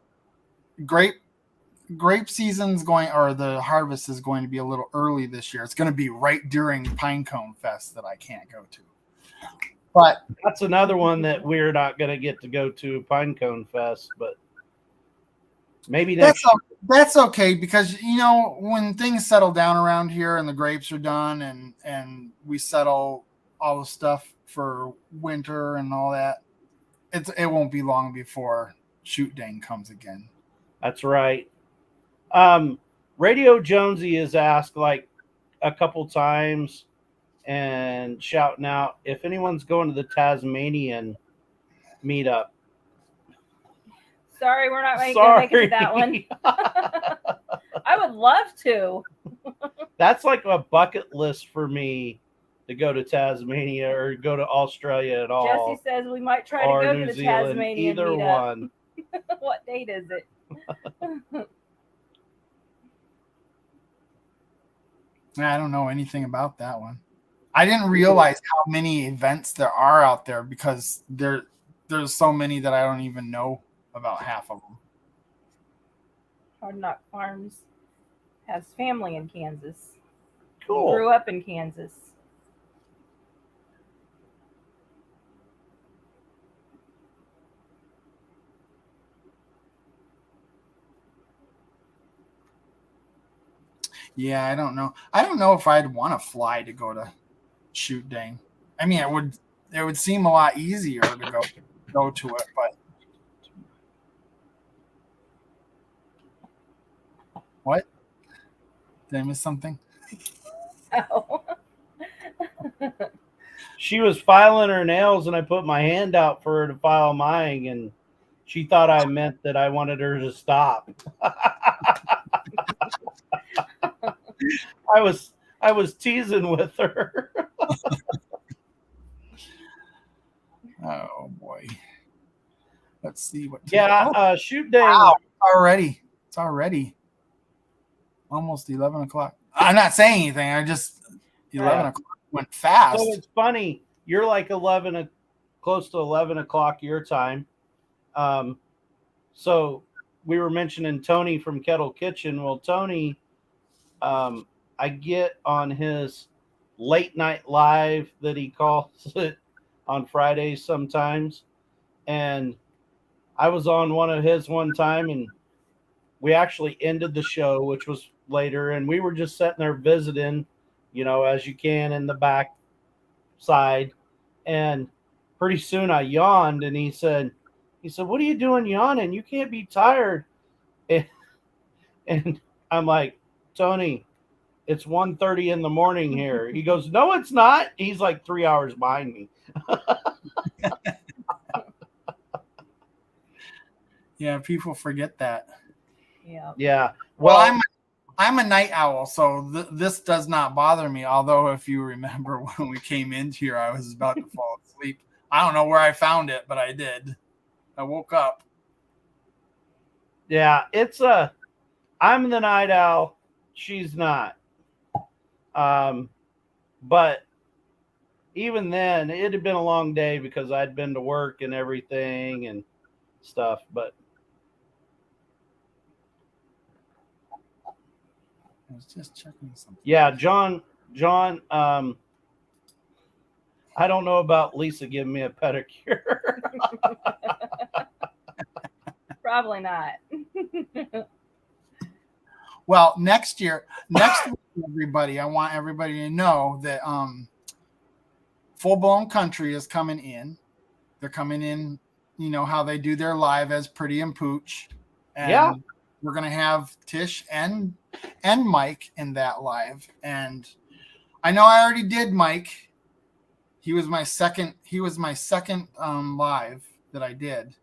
grape season's going, or the harvest is going to be a little early this year. It's going to be right during Pinecone Fest that I can't go to. But that's another one that we're not going to get to go to, Pinecone Fest, but maybe next year. That's okay, because when things settle down around here and the grapes are done and we settle all the stuff for winter and all that, it won't be long before shoot dang comes again. That's right. Radio Jonesy is asked like a couple times and shouting out if anyone's going to the Tasmanian meetup. Sorry, we're not going to Sorry. make it to that one. I would love to. That's like a bucket list for me to go to Tasmania or go to Australia at all. Jesse says we might try or to go New to the Zealand, Tasmanian either meetup. one. What date is it? I don't know anything about that one. I didn't realize how many events there are out there because there's so many that I don't even know about half of them. Hard Knock Farms has family in Kansas. Cool. Grew up in Kansas. Yeah, I don't know. I don't know if I'd want to fly to go to Shoot Dang. I mean, it would seem a lot easier to go to it, but what? Did I miss something? Oh. She was filing her nails and I put my hand out for her to file mine and she thought I meant that I wanted her to stop. I was teasing with her. Oh boy. Let's see what. Shoot Dang. Wow, it's already almost 11 o'clock. I'm not saying anything. I just 11 o'clock went fast. So it's funny. You're like close to 11 o'clock your time. So we were mentioning Tony from Kettle Kitchen. Well, Tony, I get on his late night live that he calls it on Fridays sometimes. And I was on one of his one time and we actually ended the show, which was later. And we were just sitting there visiting, as you can in the back side. And pretty soon I yawned and he said, what are you doing yawning? You can't be tired. And I'm like, Tony, it's 1:30 in the morning here. He goes, no, it's not. He's like 3 hours behind me. Yeah, people forget that. Yeah. Yeah. Well, I'm a night owl, so this does not bother me. Although, if you remember when we came into here, I was about to fall asleep. I don't know where I found it, but I did. I woke up. Yeah, I'm the night owl. She's not. But even then, it had been a long day because I'd been to work and everything and stuff. But I was just checking something. yeah, John, I don't know about Lisa giving me a pedicure. Probably not. Well, next week, everybody, I want everybody to know that Full Blown Country is coming in. They're coming in, how they do their live as Pretty and Pooch. And we're going to have Tish and Mike in that live. And I know I already did Mike. He was my second live that I did.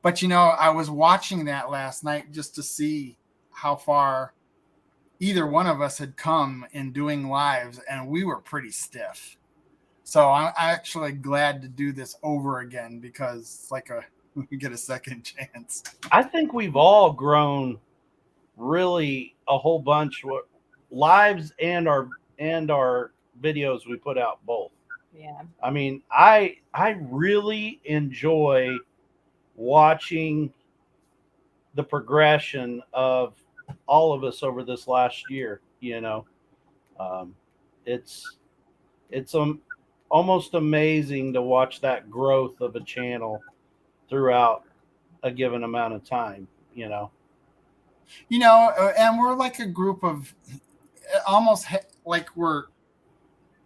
But, I was watching that last night just to see how far either one of us had come in doing lives, and we were pretty stiff. So I'm actually glad to do this over again because it's like we get a second chance. I think we've all grown really a whole bunch lives and our videos we put out both. Yeah. I mean, I really enjoy watching the progression of all of us over this last year. It's almost amazing to watch that growth of a channel throughout a given amount of time. And we're like a group of almost like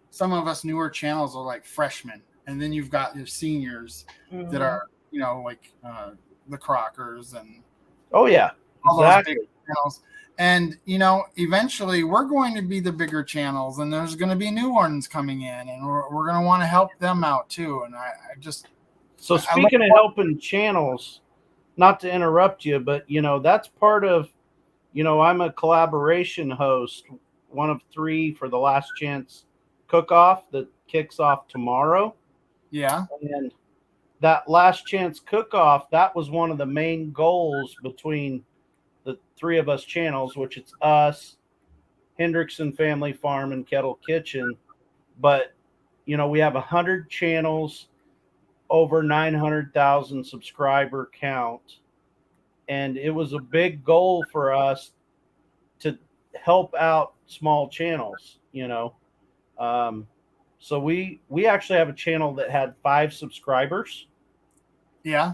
some of us newer channels are like freshmen, and then you've got your seniors that are like the Crockers and oh yeah, all those Exactly. big channels. And eventually we're going to be the bigger channels, and there's going to be new ones coming in, and we're going to want to help them out too. And I just So speaking of helping channels, not to interrupt you, but that's part of, I'm a collaboration host, one of 3 for the Last Chance Cook-Off that kicks off tomorrow. yeah. And that Last Chance Cook-Off, that was one of the main goals between the 3 of us channels, which it's us, Hendrickson Family Farm, and Kettle Kitchen. But, we have 100 channels, over 900,000 subscriber count. And it was a big goal for us to help out small channels, So we actually have a channel that had 5 subscribers. Yeah.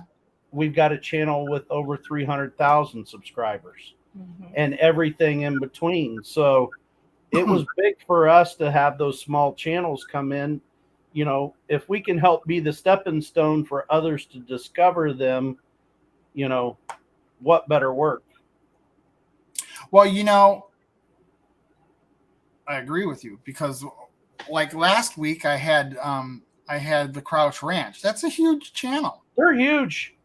We've got a channel with over 300,000 subscribers, Mhm. and everything in between. So it was big for us to have those small channels come in. If we can help be the stepping stone for others to discover them, what better work? Well, I agree with you, because like last week I had the Crouch Ranch. That's a huge channel. They're huge.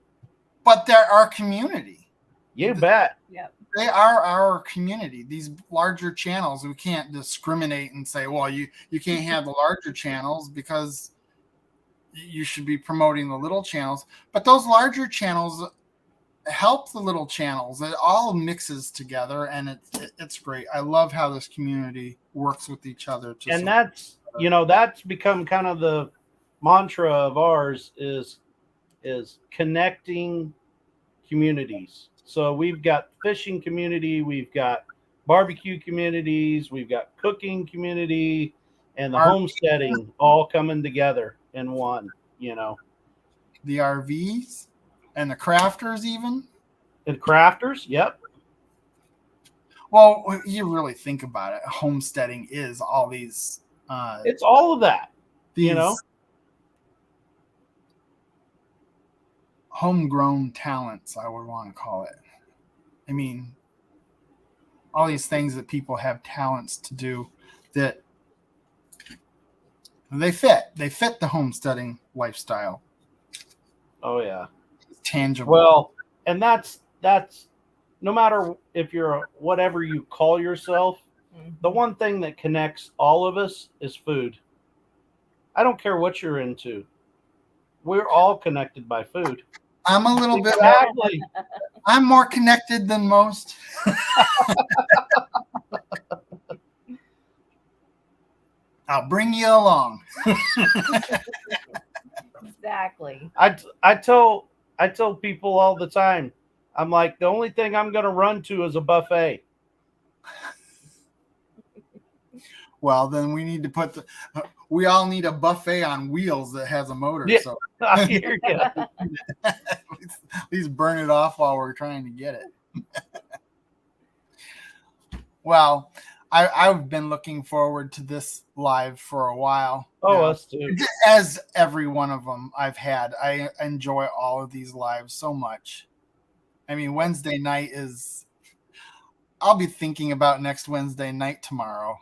But they're our community. You bet. Yep. They are our community. These larger channels, we can't discriminate and say, well, you can't have the larger channels because you should be promoting the little channels. But those larger channels help the little channels. It all mixes together, and it's great. I love how this community works with each other. And that's become kind of the mantra of ours is connecting communities. So we've got fishing community, we've got barbecue communities, we've got cooking community, and the homesteading all coming together in one, The RVs and the crafters even. And crafters, yep. Well, you really think about it, homesteading is all these it's all of that. Homegrown talents, I would want to call it. I mean, all these things that people have talents to do that they fit the homesteading lifestyle. Oh yeah. It's tangible. Well, and that's no matter if you're whatever you call yourself, the one thing that connects all of us is food. I don't care what you're into. We're all connected by food. I'm a little bit Exactly. I'm more connected than most. I'll bring you along. Exactly. I tell people all the time, I'm like, the only thing I'm going to run to is a buffet. Well, then we need to we all need a buffet on wheels that has a motor. Yeah, so I hear you. at least burn it off while we're trying to get it. Well, I've been looking forward to this live for a while. Oh, us too. As every one of them I've had. I enjoy all of these lives so much. I mean, Wednesday night I'll be thinking about next Wednesday night tomorrow.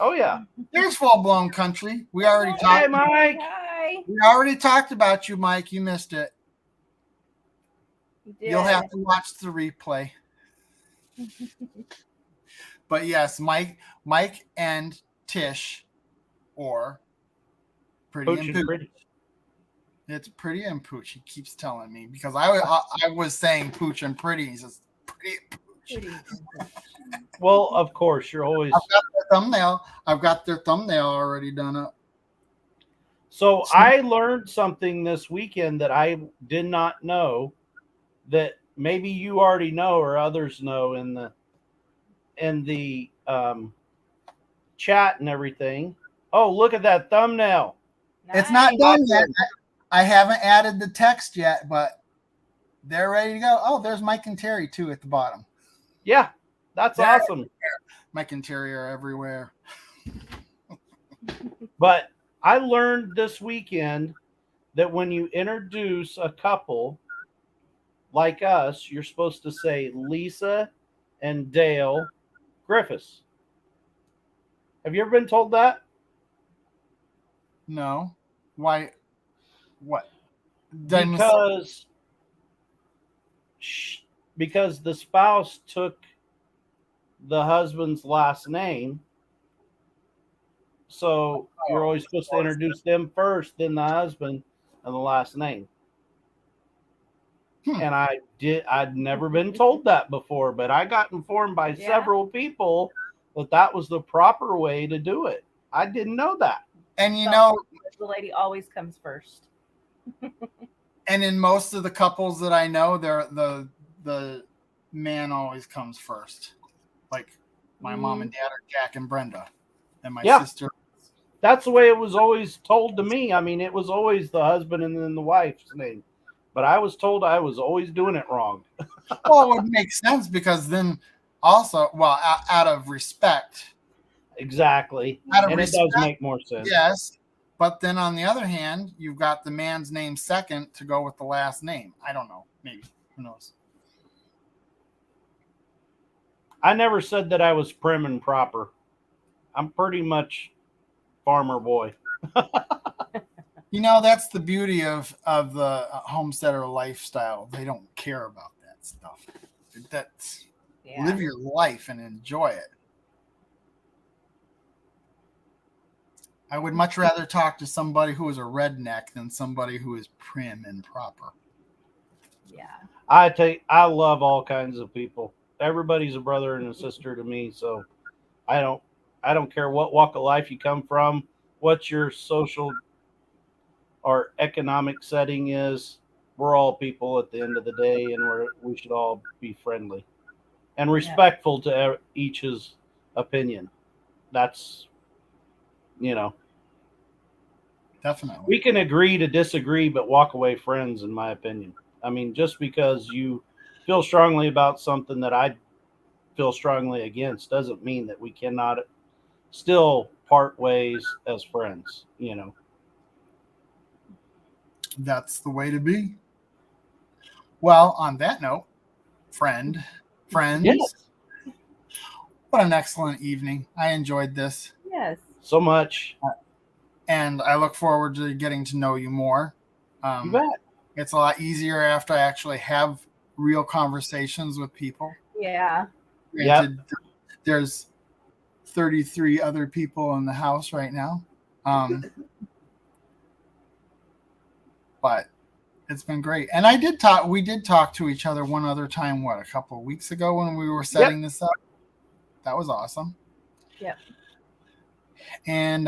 Oh yeah. There's Full Blown Country. We already talked. Hey, Mike. Hi. We already talked about you, Mike. You missed it. You did. You'll have to watch the replay. But yes, Mike and Tish, or Pretty Pooch and and Pooch. Pretty. It's Pretty and Pooch. He keeps telling me because I was saying Pooch and Pretty. He says Pretty and Pooch. Well, of course, you're always. I've got their thumbnail already done up. So I learned something this weekend that I did not know, that maybe you already know or others know in the chat and everything. Oh, look at that thumbnail. It's not done yet. I haven't added the text yet, but they're ready to go. Oh, there's Mike and Terry too at the bottom. Yeah, that's awesome. Mike and Terry are everywhere. But I learned this weekend that when you introduce a couple, like us, you're supposed to say Lisa and Dale Griffiths. Have you ever been told that? No. Why? What? Did I Because because the spouse took the husband's last name, so you're always supposed to introduce them first, then the husband, and the last name. And I'd never been told that before, but I got informed by several people that was the proper way to do it. I didn't know that. And the lady always comes first. And in most of the couples that I know, the man always comes first. Like my mom and dad are Jack and Brenda, and my sister. That's the way it was always told to me. I mean, it was always the husband and then the wife's name. But I was told I was always doing it wrong. Well, it would make sense because then also, well, out of respect. Exactly. And it does make more sense. Yes. But then on the other hand, you've got the man's name second to go with the last name. I don't know. Maybe. Who knows? I never said that I was prim and proper. I'm pretty much farmer boy. That's the beauty of the homesteader lifestyle. They don't care about that stuff. Live your life and enjoy it. I would much rather talk to somebody who is a redneck than somebody who is prim and proper. Yeah. I love all kinds of people. Everybody's a brother and a sister to me, so I don't care what walk of life you come from, what your social or economic setting is. We're all people at the end of the day, and we should all be friendly and respectful to each's opinion. That's, definitely. We can agree to disagree, but walk away friends, in my opinion. I mean, just because you feel strongly about something that I feel strongly against doesn't mean that we cannot still part ways as friends, That's the way to be. Well, on that note, friends, yes. What an excellent evening. I enjoyed this. Yes. So much. And I look forward to getting to know you more. You bet. It's a lot easier after I actually have real conversations with people. Yeah. Granted, there's 33 other people in the house right now. But it's been great. And we did talk to each other one other time, a couple of weeks ago when we were setting this up. That was awesome. Yep. And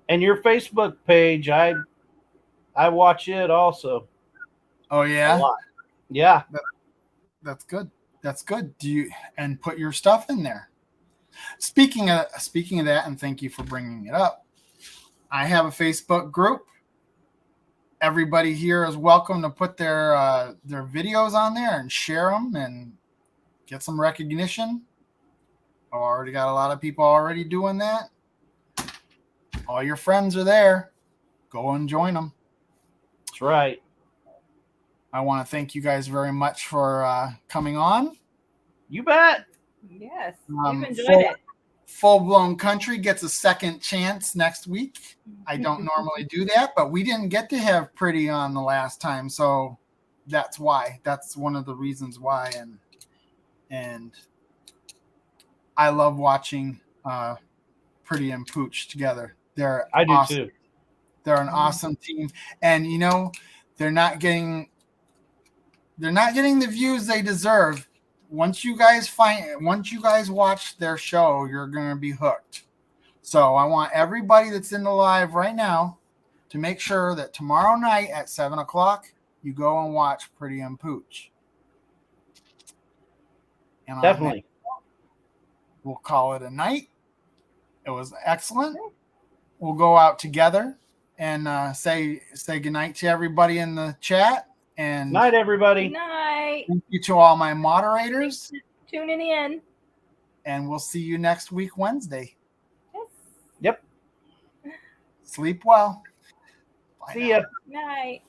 your Facebook page, I watch it also. Oh yeah? A lot. Yeah. That's good. That's good. And put your stuff in there. Speaking of that, and thank you for bringing it up, I have a Facebook group. Everybody here is welcome to put their videos on there and share them and get some recognition. I've already got a lot of people already doing that. All your friends are there. Go and join them. That's right. I want to thank you guys very much for coming on. You bet. Yes, we've enjoyed it. Full Blown Country gets a second chance next week. I don't normally do that, but we didn't get to have Pretty on the last time, so that's why. That's one of the reasons why. And I love watching Pretty and Pooch together. I do awesome. too. They're an awesome team, and they're not getting the views they deserve. Once you guys watch their show, you're going to be hooked. So I want everybody that's in the live right now to make sure that tomorrow night at 7:00, you go and watch Pretty and Pooch. And definitely. We'll call it a night. It was excellent. We'll go out together and say goodnight to everybody in the chat. And night, everybody. Good night. Thank you to all my moderators. Tuning in. And we'll see you next week, Wednesday. Yes. Yep. Sleep well. Bye See now. ya. Night.